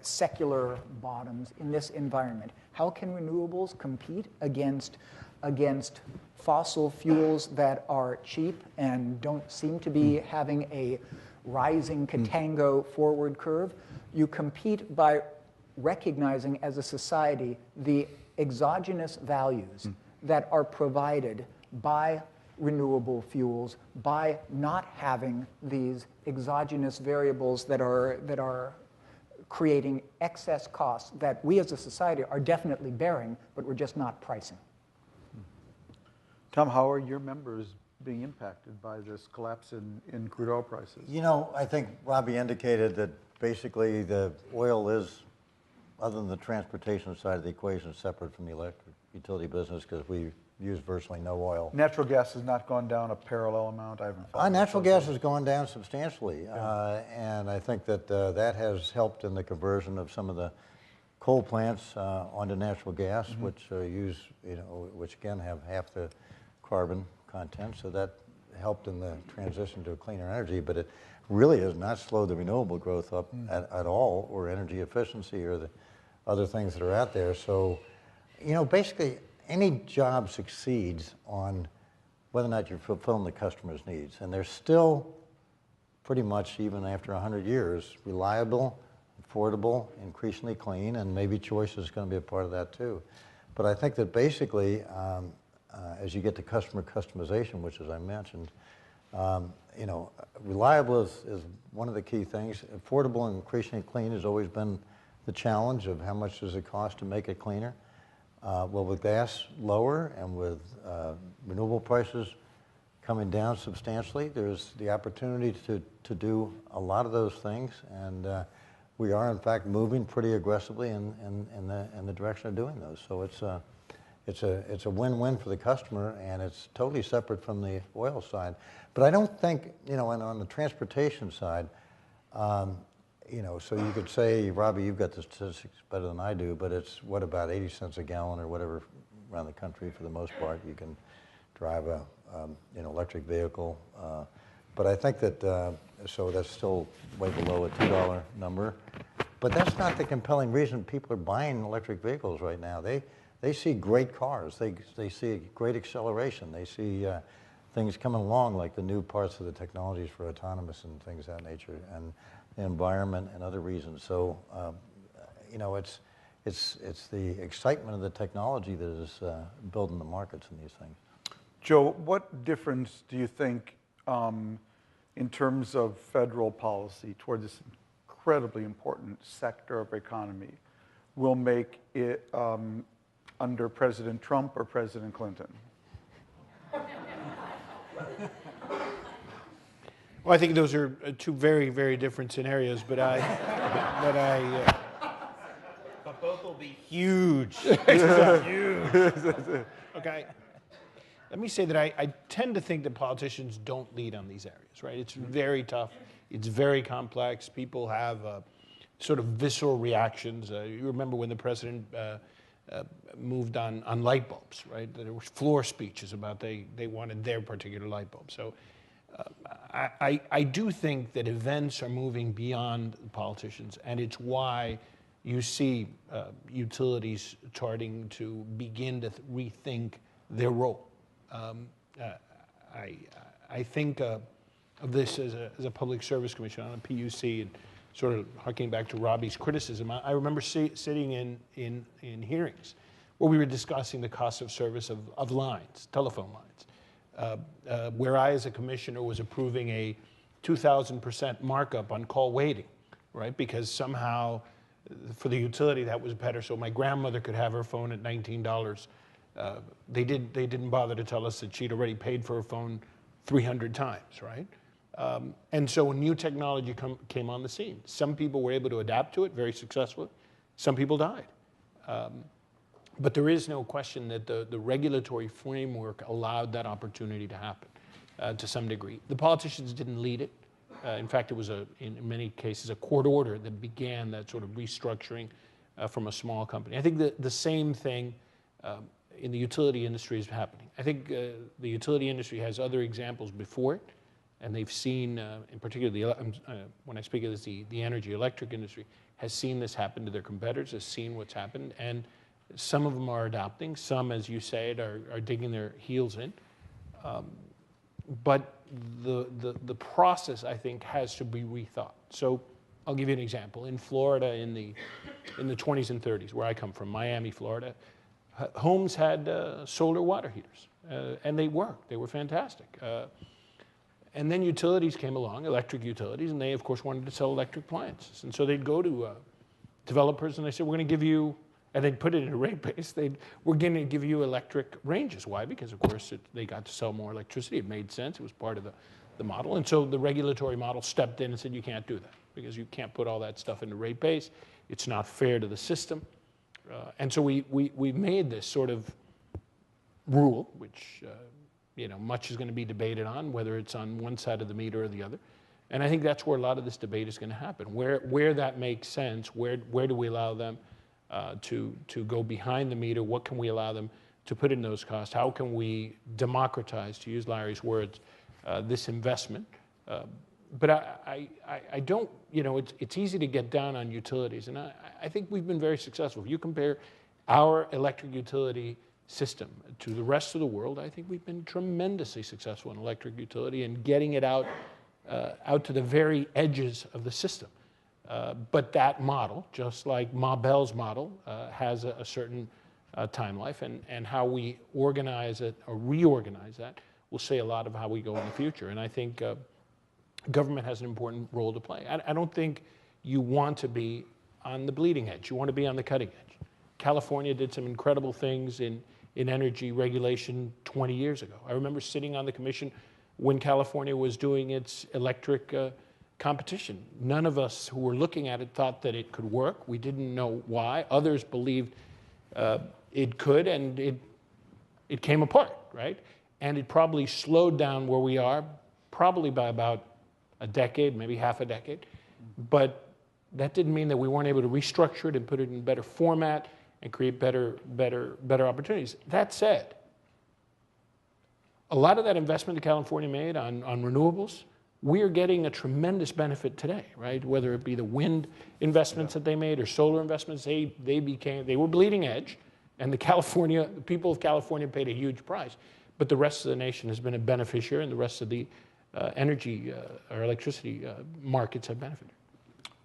secular bottoms in this environment. How can renewables compete against fossil fuels that are cheap and don't seem to be having a rising contango forward curve? You compete by recognizing as a society the exogenous values that are provided by renewable fuels, by not having these exogenous variables that are creating excess costs that we as a society are definitely bearing, but we're just not pricing. Tom, how are your members being impacted by this collapse in crude oil prices? You know, I think Robbie indicated that basically the oil is, other than the transportation side of the equation, separate from the electric utility business because we use virtually no oil. Natural gas has not gone down a parallel amount? I haven't followed Natural gas has gone down substantially, and I think that that has helped in the conversion of some of the coal plants onto natural gas, which use, which again have half the carbon content, so that helped in the transition to a cleaner energy, but it really has not slowed the renewable growth up at all, or energy efficiency, or the other things that are out there. So, basically any job succeeds on whether or not you're fulfilling the customer's needs, and they're still pretty much, even after 100 years, reliable, affordable, increasingly clean, and maybe choice is going to be a part of that too. But I think that basically, as you get to customer customization, which, as I mentioned, reliable is one of the key things. Affordable and increasingly clean has always been the challenge of how much does it cost to make it cleaner. Well, with gas lower and with renewable prices coming down substantially, there's the opportunity to do a lot of those things, and we are in fact moving pretty aggressively in the direction of doing those. So it's a win-win for the customer, and it's totally separate from the oil side. But I don't think, and on the transportation side, so you could say, Robbie, you've got the statistics better than I do, but it's what, about 80 cents a gallon or whatever around the country for the most part. You can drive an electric vehicle. But I think that, so that's still way below a $2 number. But that's not the compelling reason people are buying electric vehicles right now. They see great cars. They see great acceleration. They see things coming along, like the new parts of the technologies for autonomous and things of that nature, and the environment and other reasons. So, it's the excitement of the technology that is building the markets in these things. Joe, what difference do you think in terms of federal policy toward this incredibly important sector of economy will make it under President Trump or President Clinton? Well, I think those are two very, very different scenarios, but both will be huge. Huge. Okay. Let me say that I tend to think that politicians don't lead on these areas, right? It's very tough. It's very complex. People have sort of visceral reactions. You remember when the president moved on light bulbs, right? There were floor speeches about they wanted their particular light bulb. So I do think that events are moving beyond politicians, and it's why you see utilities starting to begin to rethink their role. I think of this as a public service commission on a PUC, and sort of harking back to Robbie's criticism. I remember sitting in hearings where we were discussing the cost of service of lines, telephone lines, where I, as a commissioner, was approving a 2,000% markup on call waiting, right? Because somehow, for the utility, that was better. So my grandmother could have her phone at $19. They didn't bother to tell us that she'd already paid for her phone 300 times, right? And so when new technology came on the scene, some people were able to adapt to it very successfully. Some people died. But there is no question that the regulatory framework allowed that opportunity to happen to some degree. The politicians didn't lead it. In fact, it was, in many cases, a court order that began that sort of restructuring from a small company. I think the same thing in the utility industry is happening. I think the utility industry has other examples before it, and they've seen, in particular, when I speak of this, the energy electric industry has seen this happen to their competitors, has seen what's happened, and some of them are adopting. Some, as you say, are digging their heels in. But the process, I think, has to be rethought. So I'll give you an example. In Florida, in the 20s and 30s, where I come from, Miami, Florida, homes had solar water heaters, and they worked. They were fantastic. And then utilities came along, electric utilities, and they, of course, wanted to sell electric appliances. And so they'd go to developers, and they said, we're going to give you, and they'd put it in a rate base, we're going to give you electric ranges. Why? Because, of course, they got to sell more electricity. It made sense. It was part of the model. And so the regulatory model stepped in and said, you can't do that, because you can't put all that stuff in the rate base. It's not fair to the system. And so we made this sort of rule, which much is going to be debated on, whether it's on one side of the meter or the other. And I think that's where a lot of this debate is going to happen. Where that makes sense, where do we allow them to go behind the meter? What can we allow them to put in those costs? How can we democratize, to use Larry's words, this investment? But I don't, it's easy to get down on utilities, and I think we've been very successful. If you compare our electric utility system to the rest of the world, I think we've been tremendously successful in electric utility and getting it out to the very edges of the system. But that model, just like Ma Bell's model, has a certain time life, and how we organize it or reorganize that will say a lot of how we go in the future. And I think government has an important role to play. I don't think you want to be on the bleeding edge. You want to be on the cutting edge. California did some incredible things in energy regulation 20 years ago. I remember sitting on the commission when California was doing its electric competition. None of us who were looking at it thought that it could work. We didn't know why. Others believed it could, and it came apart, right? And it probably slowed down where we are, probably by about a decade, maybe half a decade. But that didn't mean that we weren't able to restructure it and put it in better format and create better opportunities. That said, a lot of that investment that California made on renewables, we are getting a tremendous benefit today, right? Whether it be the wind investments that they made or solar investments, they were bleeding edge, and the people of California paid a huge price. But the rest of the nation has been a beneficiary, and the rest of the energy or electricity markets have benefited.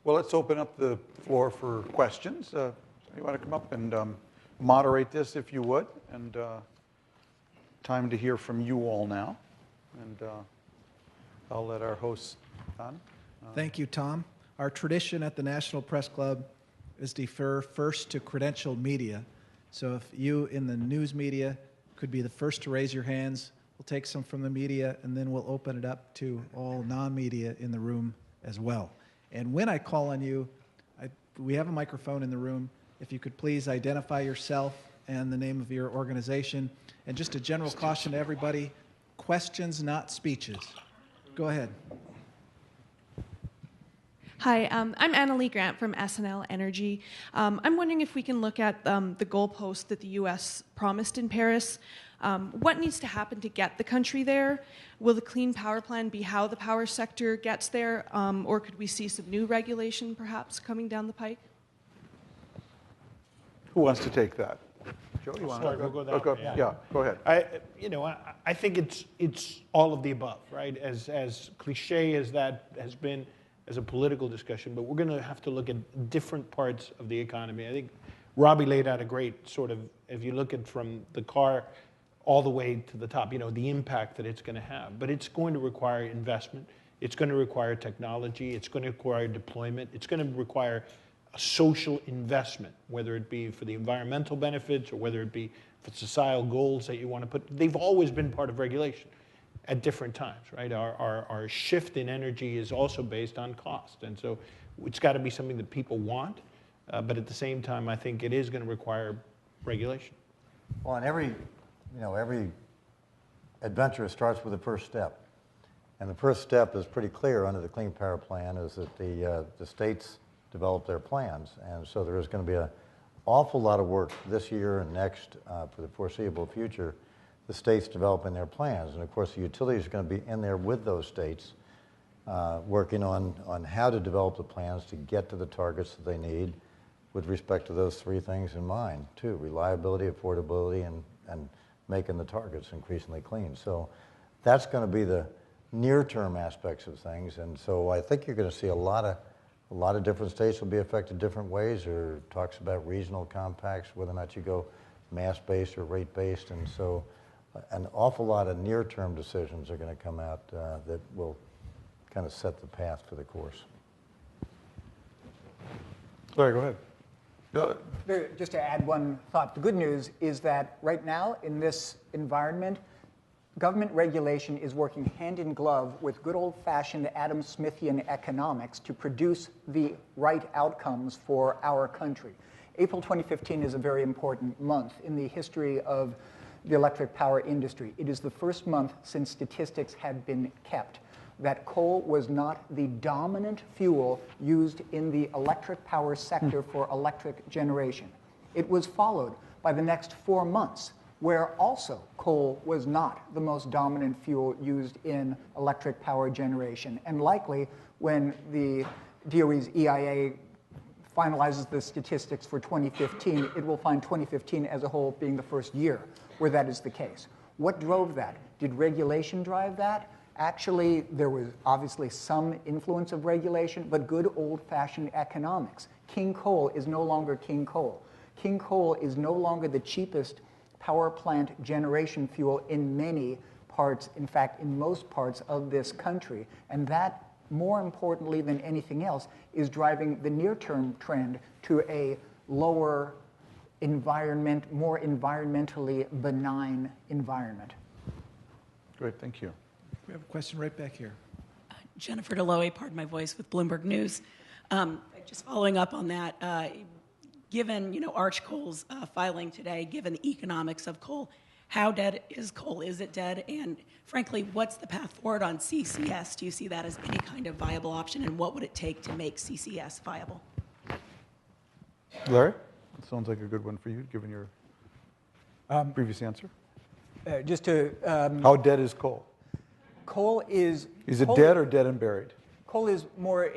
Well, let's open up the floor for questions. You want to come up and moderate this, if you would? And time to hear from you all now. And I'll let our host on. Thank you, Tom. Our tradition at the National Press Club is defer first to credentialed media. So if you in the news media could be the first to raise your hands, we'll take some from the media, and then we'll open it up to all non-media in the room as well. And when I call on you, we have a microphone in the room. If you could please identify yourself and the name of your organization. And just a general caution to everybody, questions, not speeches. Go ahead. Hi, I'm Annalie Grant from SNL Energy. I'm wondering if we can look at the goalpost that the U.S. promised in Paris. What needs to happen to get the country there? Will the Clean Power Plan be how the power sector gets there? Or could we see some new regulation perhaps coming down the pike? Who wants to take that? Joe, you want to? We'll go that way. Yeah, go ahead. I think it's all of the above, right? As cliche as that has been as a political discussion, but we're going to have to look at different parts of the economy. I think Robbie laid out a great sort of, if you look at from the car all the way to the top, the impact that it's going to have. But it's going to require investment. It's going to require technology. It's going to require deployment. It's going to require a social investment, whether it be for the environmental benefits or whether it be for societal goals that you want to put. They've always been part of regulation at different times, right? Our shift in energy is also based on cost. And so it's got to be something that people want. But at the same time, I think it is going to require regulation. Well, and every adventure starts with the first step. And the first step is pretty clear under the Clean Power Plan, is that the states develop their plans. And so there is going to be an awful lot of work this year and next for the foreseeable future, the states developing their plans. And of course, the utilities are going to be in there with those states, working on how to develop the plans to get to the targets that they need with respect to those three things in mind, too: reliability, affordability, and making the targets increasingly clean. So that's going to be the near-term aspects of things. And so I think you're going to see a lot of different states will be affected different ways. Or talks about regional compacts, whether or not you go mass-based or rate-based. And so an awful lot of near-term decisions are going to come out that will kind of set the path for the course. Larry, go ahead. Just to add one thought, the good news is that right now in this environment, government regulation is working hand in glove with good old-fashioned Adam Smithian economics to produce the right outcomes for our country. April 2015 is a very important month in the history of the electric power industry. It is the first month since statistics had been kept that coal was not the dominant fuel used in the electric power sector for electric generation. It was followed by the next 4 months, where also coal was not the most dominant fuel used in electric power generation. And likely, when the DOE's EIA finalizes the statistics for 2015, it will find 2015 as a whole being the first year where that is the case. What drove that? Did regulation drive that? Actually, there was obviously some influence of regulation, but good old-fashioned economics. King coal is no longer king coal. King coal is no longer the cheapest power plant generation fuel in many parts, in fact, in most parts of this country. And that, more importantly than anything else, is driving the near-term trend to a lower environment, more environmentally benign environment. Great, thank you. We have a question right back here. Jennifer Deloe, pardon my voice, with Bloomberg News. Just following up on that, given Arch Coal's filing today, given the economics of coal, how dead is coal? Is it dead? And frankly, what's the path forward on CCS? Do you see that as any kind of viable option? And what would it take to make CCS viable? Larry, that sounds like a good one for you, given your previous answer. Just to How dead is coal? coal is. Is it dead or dead and buried? Coal is more.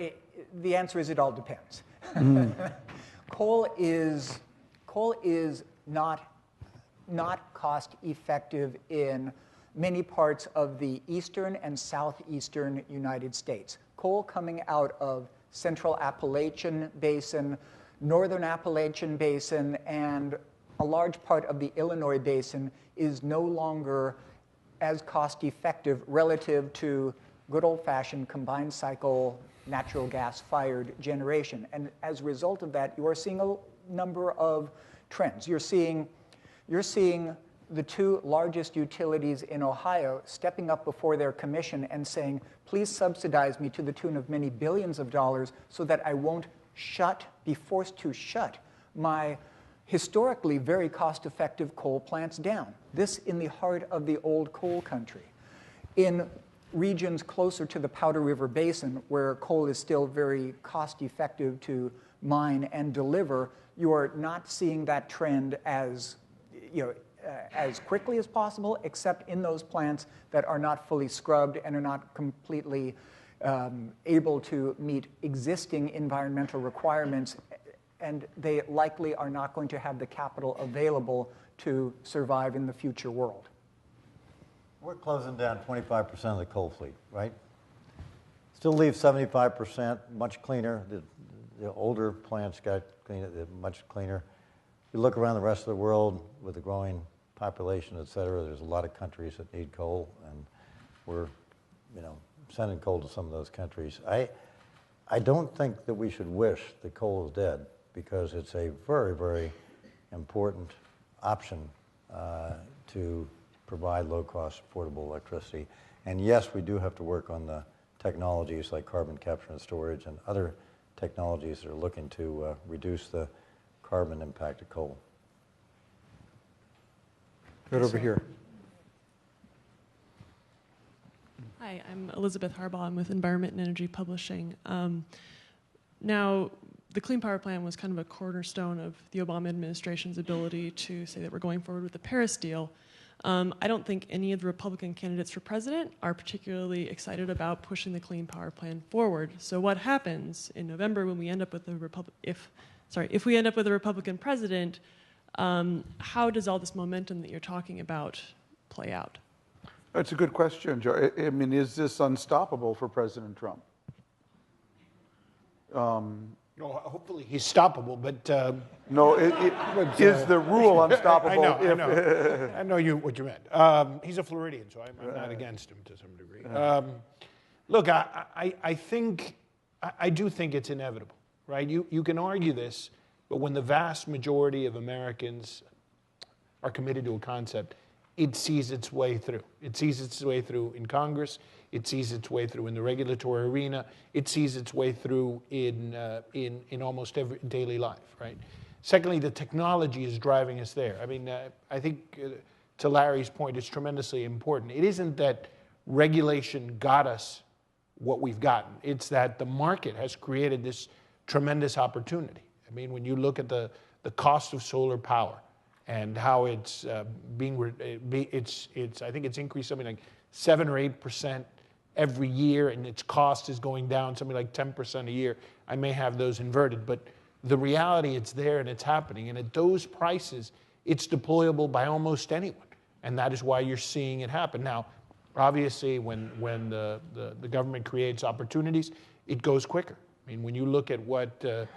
The answer is it all depends. Coal is not cost effective in many parts of the eastern and southeastern United States. Coal coming out of Central Appalachian Basin, Northern Appalachian Basin, and a large part of the Illinois Basin is no longer as cost effective relative to good old-fashioned combined cycle natural gas fired generation. And as a result of that, you are seeing a number of trends. You're seeing the two largest utilities in Ohio stepping up before their commission and saying, please subsidize me to the tune of many billions of dollars so that I won't be forced to shut my historically very cost-effective coal plants down. This in the heart of the old coal country. In regions closer to the Powder River Basin, where coal is still very cost-effective to mine and deliver, you are not seeing that trend as quickly as possible, except in those plants that are not fully scrubbed and are not completely able to meet existing environmental requirements, and they likely are not going to have the capital available to survive in the future world. We're closing down 25% of the coal fleet, right? Still leaves 75%, much cleaner. The older plants got cleaner, much cleaner. You look around the rest of the world with the growing population, et cetera, there's a lot of countries that need coal, and we're sending coal to some of those countries. I don't think that we should wish that coal is dead, because it's a very, very important option to provide low-cost, affordable electricity. And yes, we do have to work on the technologies like carbon capture and storage and other technologies that are looking to reduce the carbon impact of coal. Right over here. Hi, I'm Elizabeth Harbaugh. I'm with Environment and Energy Publishing. Now, the Clean Power Plan was kind of a cornerstone of the Obama administration's ability to say that we're going forward with the Paris deal. I don't think any of the Republican candidates for president are particularly excited about pushing the Clean Power Plan forward. So what happens in November when we end up with if we end up with a Republican president, how does all this momentum that you're talking about play out? That's a good question, Joe. I mean, is this unstoppable for President Trump? No, hopefully he's stoppable, but No, is the rule unstoppable? I know what you meant. He's a Floridian, so I'm not against him to some degree. Look, I do think it's inevitable, right? You can argue this, but when the vast majority of Americans are committed to a concept, it sees its way through. It sees its way through in Congress. It sees its way through in the regulatory arena. It sees its way through in almost every daily life, right? Secondly, the technology is driving us there. I mean, I think to Larry's point, it's tremendously important. It isn't that regulation got us what we've gotten. It's that the market has created this tremendous opportunity. I mean, when you look at the cost of solar power and how it's I think it's increased something like 7 or 8% every year, and its cost is going down something like 10% a year. I may have those inverted, but the reality, it's there and it's happening. And at those prices, it's deployable by almost anyone. And that is why you're seeing it happen. Now, obviously, when the government creates opportunities, it goes quicker. I mean, when you look at what the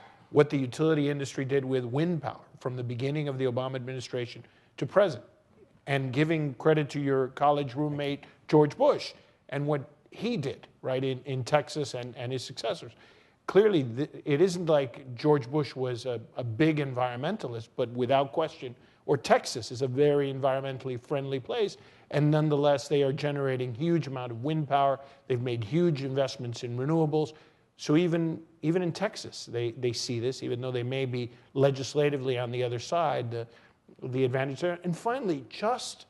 utility industry did with wind power from the beginning of the Obama administration to present, and giving credit to your college roommate, George Bush, and what he did, right, in Texas and his successors. Clearly, it isn't like George Bush was a big environmentalist, but without question, or Texas is a very environmentally friendly place, and nonetheless, they are generating huge amount of wind power. They've made huge investments in renewables. So even in Texas, they see this, even though they may be legislatively on the other side, the advantage there. And finally, just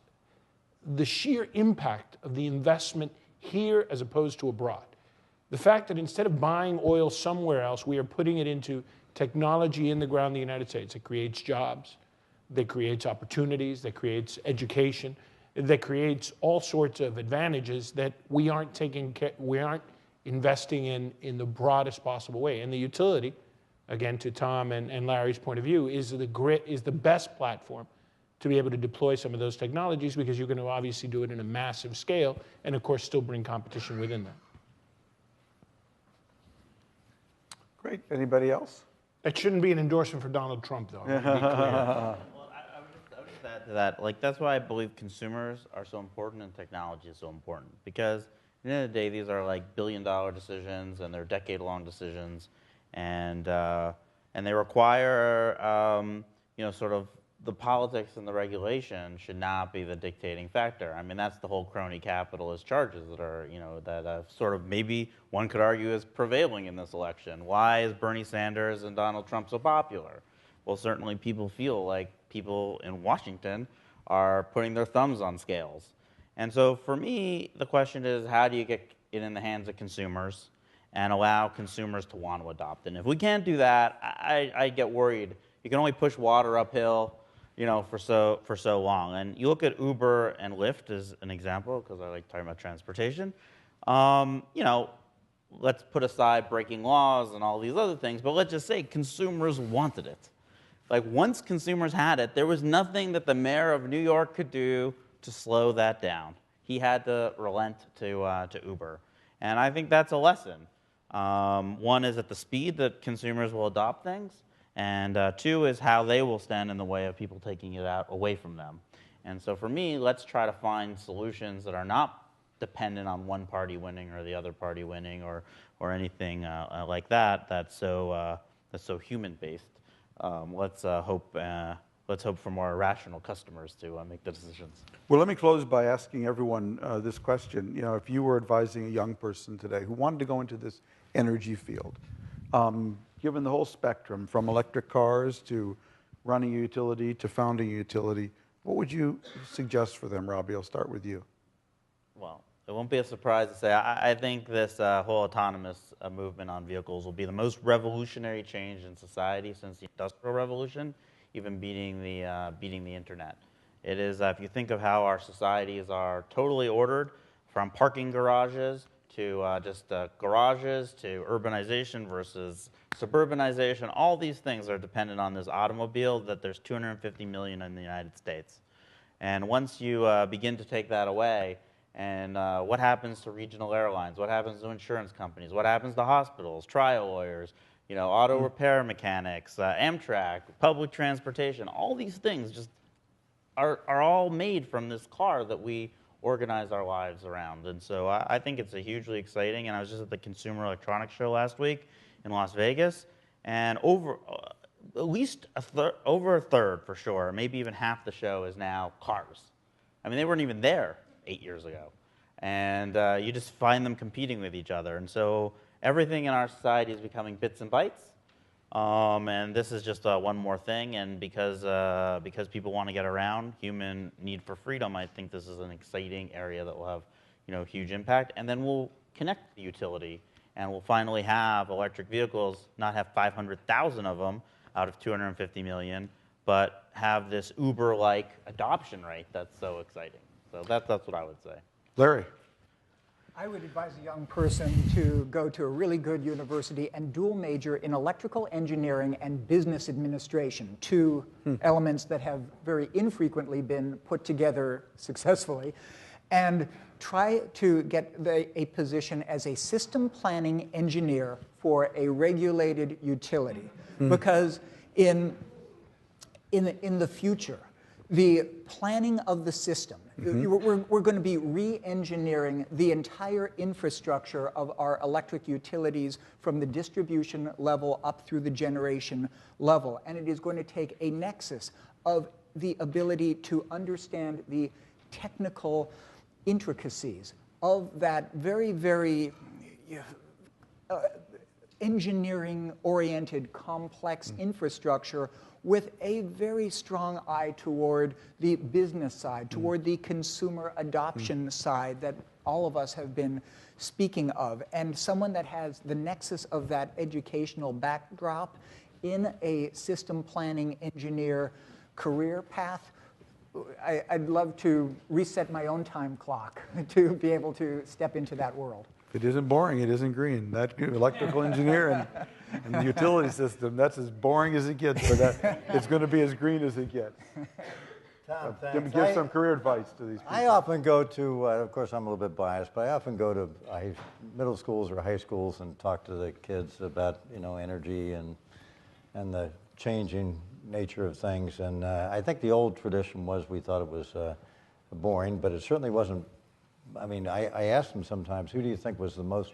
the sheer impact of the investment here as opposed to abroad. The fact that instead of buying oil somewhere else, we are putting it into technology in the ground in the United States. It creates jobs, that creates opportunities, that creates education, that creates all sorts of advantages that we aren't investing in the broadest possible way. And the utility, again, to Tom and Larry's point of view, is the best platform to be able to deploy some of those technologies, because you're going to obviously do it in a massive scale and, of course, still bring competition within that. Great. Anybody else? That shouldn't be an endorsement for Donald Trump, though. I want to be clear. Well, I would just add to that. Like, that's why I believe consumers are so important and technology is so important. Because at the end of the day, these are like billion-dollar decisions, and they're decade-long decisions, and they require sort of the politics and the regulation should not be the dictating factor. I mean, that's the whole crony capitalist charges that are, that sort of maybe one could argue is prevailing in this election. Why is Bernie Sanders and Donald Trump so popular? Well, certainly people feel like people in Washington are putting their thumbs on scales. And so for me, the question is, how do you get it in the hands of consumers and allow consumers to want to adopt it? And if we can't do that, I get worried. You can only push water uphill, for so long. And you look at Uber and Lyft as an example, because I like talking about transportation. Let's put aside breaking laws and all these other things, but let's just say consumers wanted it. Like, once consumers had it, there was nothing that the mayor of New York could do to slow that down. He had to relent to Uber. And I think that's a lesson. One is at the speed that consumers will adopt things, and two is how they will stand in the way of people taking it away from them. And so for me, let's try to find solutions that are not dependent on one party winning or the other party winning or anything like that. That's so human-based. Let's hope for more rational customers to make the decisions. Well, let me close by asking everyone this question. If you were advising a young person today who wanted to go into this energy field, given the whole spectrum from electric cars to running a utility to founding a utility, What would you suggest for them, Robbie? I'll start with you. Well, it won't be a surprise to say I think this whole autonomous movement on vehicles will be the most revolutionary change in society since the Industrial Revolution, even beating the internet. It is, if you think of how our societies are totally ordered, from parking garages to just garages to urbanization versus suburbanization, all these things are dependent on this automobile that there's 250 million in the United States. And once you begin to take that away, and what happens to regional airlines? What happens to insurance companies? What happens to hospitals, trial lawyers, auto repair mechanics, Amtrak, public transportation? All these things just are all made from this car that we organize our lives around. And so I think it's a hugely exciting. And I was just at the Consumer Electronics Show last week in Las Vegas, and at least over a third for sure, maybe even half the show is now cars. I mean, they weren't even there 8 years ago. And you just find them competing with each other. And so everything in our society is becoming bits and bytes. And this is just one more thing. And because people want to get around, human need for freedom, I think this is an exciting area that will have huge impact. And then we'll connect the utility. And we'll finally have electric vehicles, not have 500,000 of them out of 250 million, but have this Uber-like adoption rate that's so exciting. So that's what I would say. Larry. I would advise a young person to go to a really good university and dual major in electrical engineering and business administration, two elements that have very infrequently been put together successfully, and try to get a position as a system planning engineer for a regulated utility. Because in the future, the planning of the system, we're going to be re-engineering the entire infrastructure of our electric utilities from the distribution level up through the generation level. And it is going to take a nexus of the ability to understand the technical intricacies of that very, very engineering-oriented, complex infrastructure with a very strong eye toward the business side, toward the consumer adoption side that all of us have been speaking of, and someone that has the nexus of that educational backdrop in a system planning engineer career path. I'd love to reset my own time clock to be able to step into that world. It isn't boring, it isn't green. That electrical engineer and the utility system, that's as boring as it gets, but it's going to be as green as it gets. Tom, Give some career advice to these people. I often go to, of course I'm a little bit biased, but I often go to middle schools or high schools and talk to the kids about energy and the changing nature of things. And I think the old tradition was we thought it was boring, but it certainly wasn't. I mean, I ask them sometimes, who do you think was the most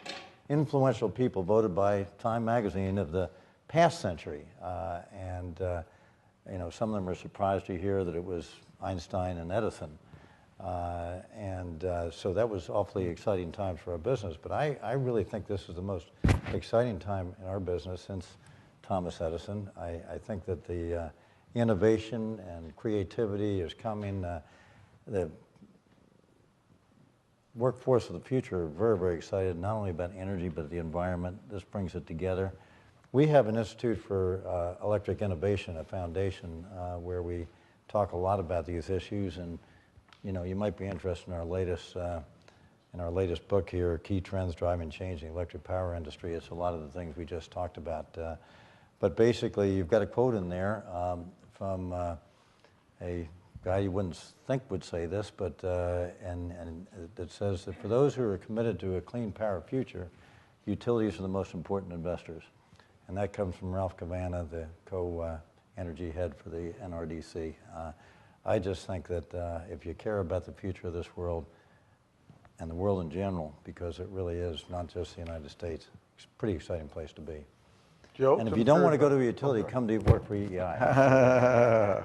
influential people voted by Time magazine of the past century? Some of them are surprised to hear that it was Einstein and Edison. So that was awfully exciting times for our business. But I really think this is the most exciting time in our business since Thomas Edison. I think that the innovation and creativity is coming. The workforce of the future are very, very excited, not only about energy, but the environment. This brings it together. We have an Institute for Electric Innovation, a foundation where we talk a lot about these issues. And you might be interested in our latest book here, Key Trends Driving Change in the Electric Power Industry. It's a lot of the things we just talked about. But basically, you've got a quote in there from a guy you wouldn't think would say this, but and it says that for those who are committed to a clean power future, utilities are the most important investors. And that comes from Ralph Cavanagh, the co-energy head for the NRDC. I just think that if you care about the future of this world and the world in general, because it really is not just the United States, it's a pretty exciting place to be. Joe, and if you don't want to go to a utility, come to work for EEI.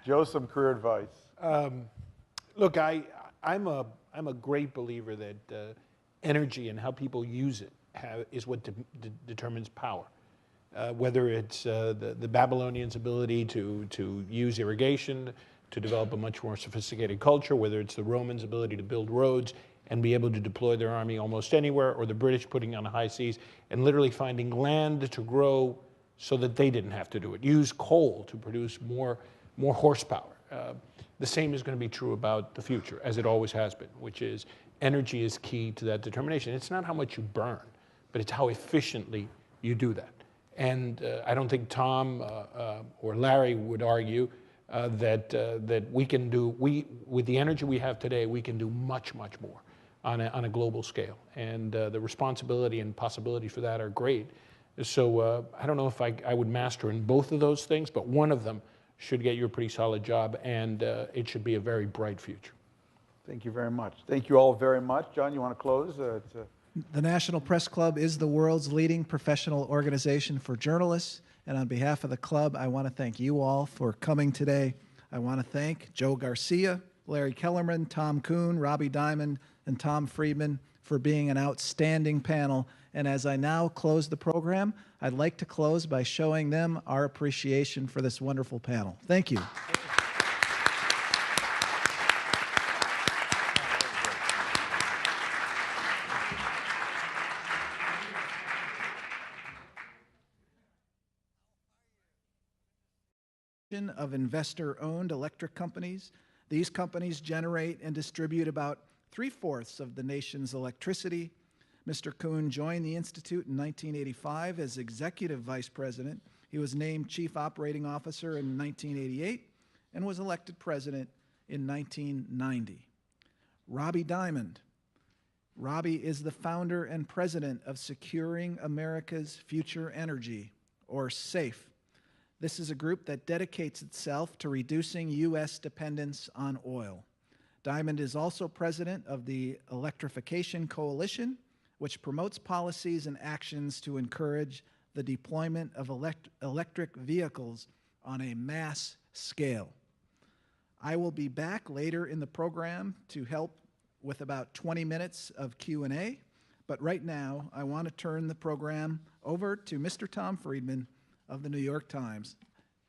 Joe, some career advice. Look, I'm a great believer that energy and how people use it is what determines power. Whether it's the Babylonians' ability to use irrigation to develop a much more sophisticated culture, whether it's the Romans' ability to build roads and be able to deploy their army almost anywhere, or the British putting on the high seas and literally finding land to grow so that they didn't have to do it. Use coal to produce more horsepower. The same is going to be true about the future, as it always has been, which is energy is key to that determination. It's not how much you burn, but it's how efficiently you do that. And I don't think Tom or Larry would argue that we can do, with the energy we have today, we can do much, much more on a global scale. And the responsibility and possibility for that are great. So I don't know if I would master in both of those things, but one of them should get you a pretty solid job, and it should be a very bright future. Thank you very much. Thank you all very much. John, you want to close? The National Press Club is the world's leading professional organization for journalists, and on behalf of the club, I want to thank you all for coming today. I want to thank Joe Garcia, Larry Kellerman, Tom Kuhn, Robbie Diamond, and Tom Friedman for being an outstanding panel. And as I now close the program, I'd like to close by showing them our appreciation for this wonderful panel. Thank you. Of investor-owned electric companies. These companies generate and distribute about 3/4 of the nation's electricity. Mr. Kuhn joined the Institute in 1985 as Executive Vice President. He was named Chief Operating Officer in 1988 and was elected President in 1990. Robbie Diamond. Robbie is the founder and president of Securing America's Future Energy, or SAFE. This is a group that dedicates itself to reducing U.S. dependence on oil. Diamond is also president of the Electrification Coalition, which promotes policies and actions to encourage the deployment of electric vehicles on a mass scale. I will be back later in the program to help with about 20 minutes of Q&A, but right now I want to turn the program over to Mr. Tom Friedman of the New York Times.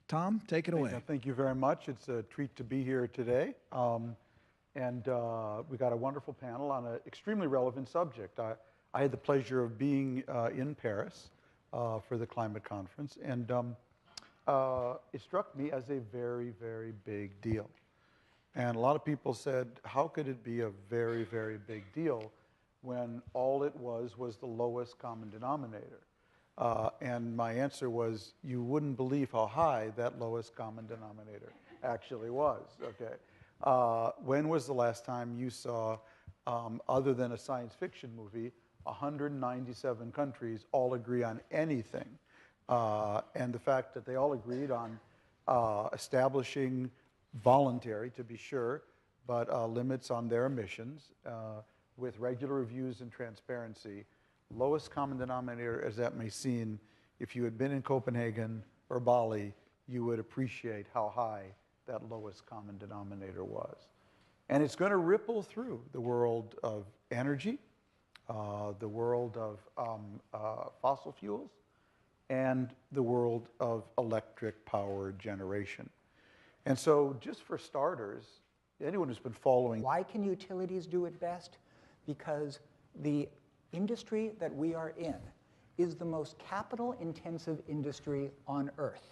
Tom, take it away. Thank you very much. It's a treat to be here today. We got a wonderful panel on an extremely relevant subject. I had the pleasure of being in Paris for the climate conference, and it struck me as a very, very big deal. And a lot of people said, how could it be a very, very big deal when all it was the lowest common denominator? And my answer was, you wouldn't believe how high that lowest common denominator actually was, okay? When was the last time you saw, other than a science fiction movie, 197 countries all agree on anything? And the fact that they all agreed on establishing voluntary, to be sure, but limits on their emissions with regular reviews and transparency. Lowest common denominator as that may seem, if you had been in Copenhagen or Bali, you would appreciate how high that lowest common denominator was. And it's going to ripple through the world of energy, the world of fossil fuels, and the world of electric power generation. And so just for starters, anyone who's been following... Why can utilities do it best? Because the industry that we are in is the most capital-intensive industry on Earth.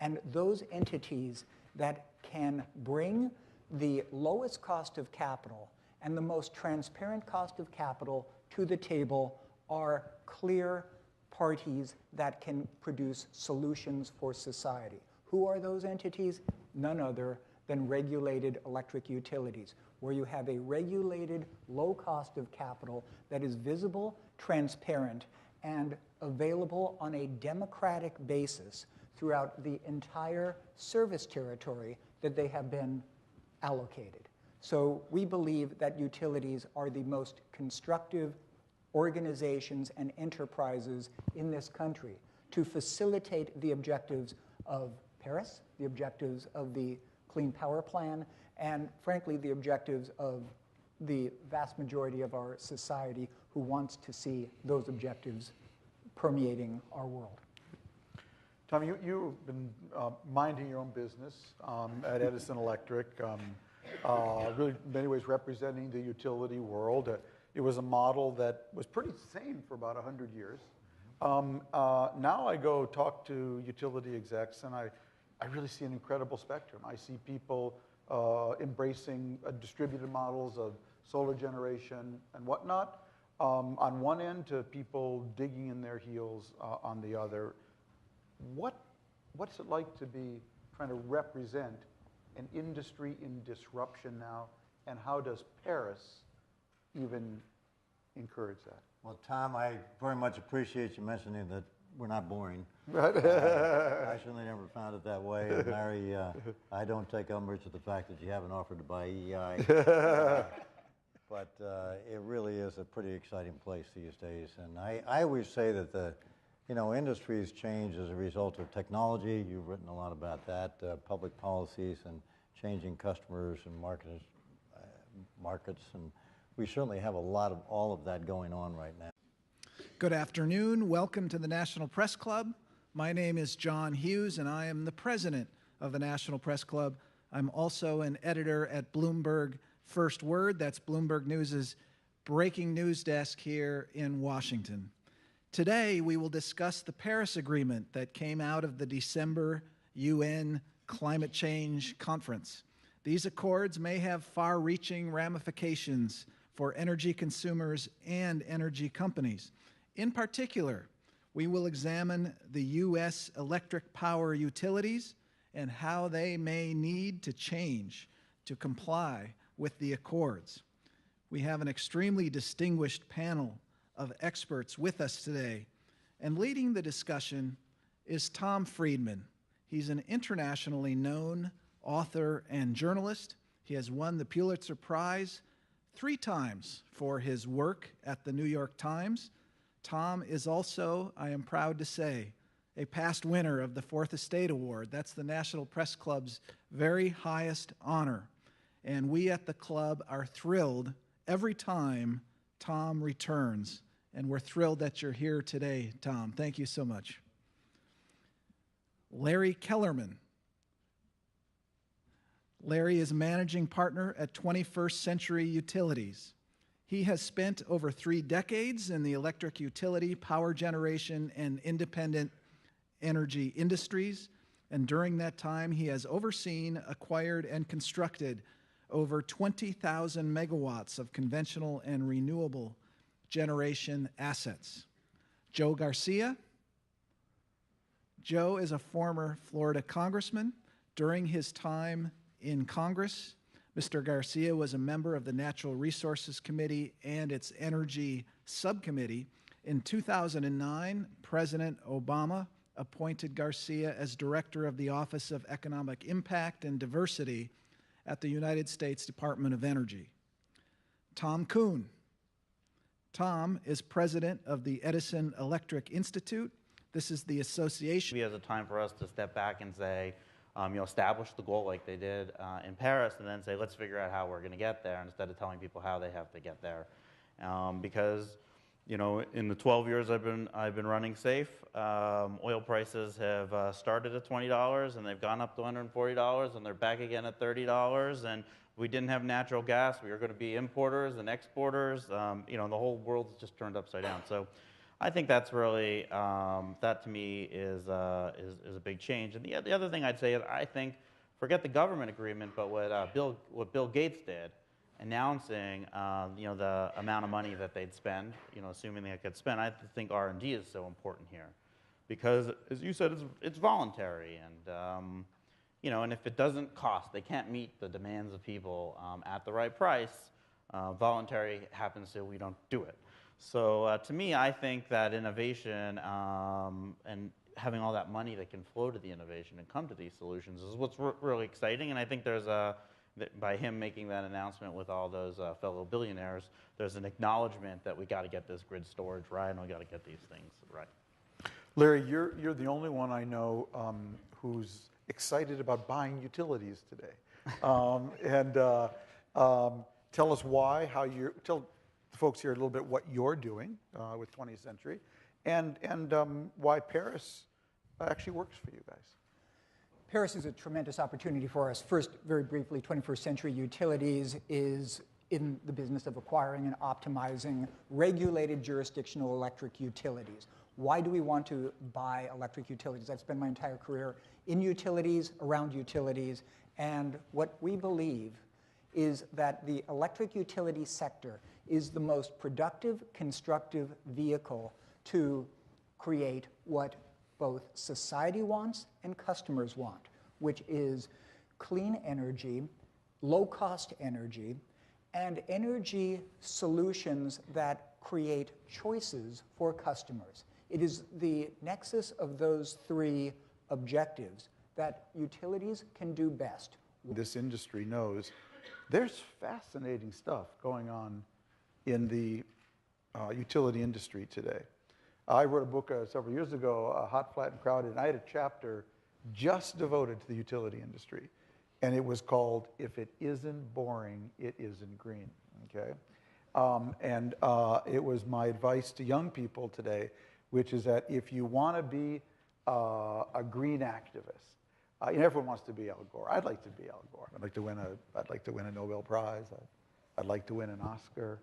And those entities that can bring the lowest cost of capital and the most transparent cost of capital to the table are clear parties that can produce solutions for society. Who are those entities? None other than regulated electric utilities, where you have a regulated low cost of capital that is visible, transparent, and available on a democratic basis throughout the entire service territory that they have been allocated. So we believe that utilities are the most constructive organizations and enterprises in this country to facilitate the objectives of Paris, the objectives of the Clean Power Plan, and frankly, the objectives of the vast majority of our society who wants to see those objectives permeating our world. Tom, you've been minding your own business at Edison Electric, really in many ways representing the utility world. It was a model that was pretty sane for about 100 years. Now I go talk to utility execs, and I really see an incredible spectrum. I see people embracing distributed models of solar generation and whatnot on one end, to people digging in their heels on the other. What's it like to be trying to represent an industry in disruption now, and how does Paris even encourage that? Well, Tom, I very much appreciate you mentioning that we're not boring. Right. I certainly never found it that way. And Larry, I don't take umbrage with the fact that you haven't offered to buy EEI. But it really is a pretty exciting place these days. And I always say that the industries change as a result of technology. You've written a lot about that, public policies and changing customers and markets. And we certainly have a lot of all of that going on right now. Good afternoon. Welcome to the National Press Club. My name is John Hughes, and I am the president of the National Press Club. I'm also an editor at Bloomberg First Word. That's Bloomberg News' breaking news desk here in Washington. Today, we will discuss the Paris Agreement that came out of the December UN Climate Change Conference. These accords may have far-reaching ramifications for energy consumers and energy companies. In particular, we will examine the U.S. electric power utilities and how they may need to change to comply with the accords. We have an extremely distinguished panel of experts with us today, and leading the discussion is Tom Friedman. He's an internationally known author and journalist. He has won the Pulitzer Prize 3 times for his work at the New York Times. Tom is also, I am proud to say, a past winner of the Fourth Estate Award. That's the National Press Club's very highest honor. And we at the club are thrilled every time Tom returns. And we're thrilled that you're here today, Tom. Thank you so much. Larry Kellerman. Larry is managing partner at 21st Century Utilities. He has spent over 3 decades in the electric utility, power generation, and independent energy industries. And during that time, he has overseen, acquired, and constructed over 20,000 megawatts of conventional and renewable generation assets. Joe Garcia. Joe is a former Florida congressman. During his time in Congress, Mr. Garcia was a member of the Natural Resources Committee and its Energy Subcommittee. In 2009, President Obama appointed Garcia as Director of the Office of Economic Impact and Diversity at the United States Department of Energy. Tom Kuhn. Tom is president of the Edison Electric Institute. This is the association. Maybe as a time for us to step back and say, establish the goal like they did in Paris, and then say, let's figure out how we're going to get there, instead of telling people how they have to get there. Because, in the 12 years I've been running SAFE, oil prices have started at $20, and they've gone up to $140, and they're back again at $30. And we didn't have natural gas. We were going to be importers and exporters. The whole world's just turned upside down. So I think that's really, that to me is a big change. And the other thing I'd say is, I think, forget the government agreement, but what Bill Gates did, announcing the amount of money that they'd spend, assuming they could spend. I think R&D is so important here, because as you said, it's voluntary, and and if it doesn't cost, they can't meet the demands of people at the right price. Voluntary happens, so we don't do it. So to me, I think that innovation and having all that money that can flow to the innovation and come to these solutions is what's really exciting. And I think there's by him making that announcement with all those fellow billionaires, there's an acknowledgement that we got to get this grid storage right, and we got to get these things right. Larry, you're the only one I know who's excited about buying utilities today. Tell us why, tell the folks here a little bit what you're doing with 20th Century, and why Paris actually works for you guys? Paris is a tremendous opportunity for us. First, very briefly, 21st Century Utilities is in the business of acquiring and optimizing regulated jurisdictional electric utilities. Why do we want to buy electric utilities? I've spent my entire career in utilities, around utilities, and what we believe is that the electric utility sector is the most productive, constructive vehicle to create what both society wants and customers want, which is clean energy, low-cost energy, and energy solutions that create choices for customers. It is the nexus of those three objectives that utilities can do best. This industry knows there's fascinating stuff going on in the utility industry today. I wrote a book several years ago, Hot, Flat, and Crowded, and I had a chapter just devoted to the utility industry. And it was called, If It Isn't Boring, It Isn't Green, okay? It was my advice to young people today, which is that if you want to be a green activist, everyone wants to be Al Gore. I'd like to be Al Gore. I'd like to win a Nobel Prize. I'd like to win an Oscar.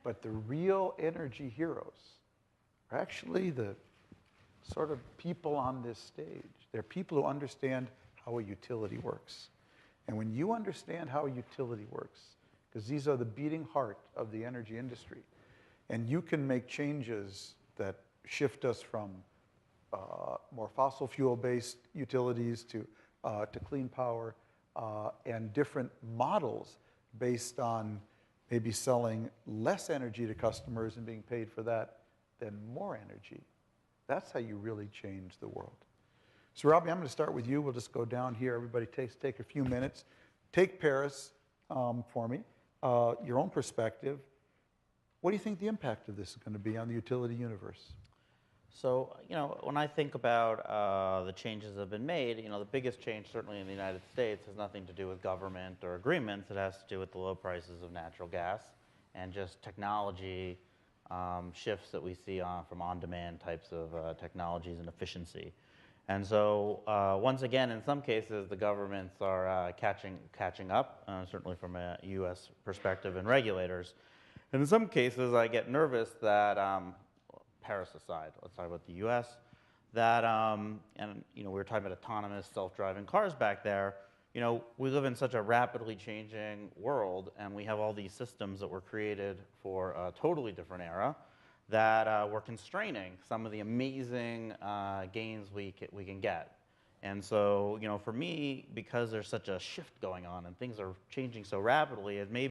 But the real energy heroes are actually the sort of people on this stage. They're people who understand how a utility works. And when you understand how a utility works, because these are the beating heart of the energy industry, and you can make changes that shift us from more fossil fuel-based utilities to clean power and different models based on maybe selling less energy to customers and being paid for that than more energy. That's how you really change the world. So Robbie, I'm going to start with you. We'll just go down here. Everybody take a few minutes. Take Paris for me, your own perspective. What do you think the impact of this is going to be on the utility universe? So, when I think about the changes that have been made, the biggest change certainly in the United States has nothing to do with government or agreements. It has to do with the low prices of natural gas and just technology shifts that we see from on-demand types of technologies and efficiency. And so, once again, in some cases, the governments are catching up, certainly from a U.S. perspective and regulators. And in some cases, I get nervous that, Paris aside, let's talk about the U.S., that, we were talking about autonomous self-driving cars back there. We live in such a rapidly changing world, and we have all these systems that were created for a totally different era that were constraining some of the amazing gains we can get. And so, for me, because there's such a shift going on and things are changing so rapidly, it may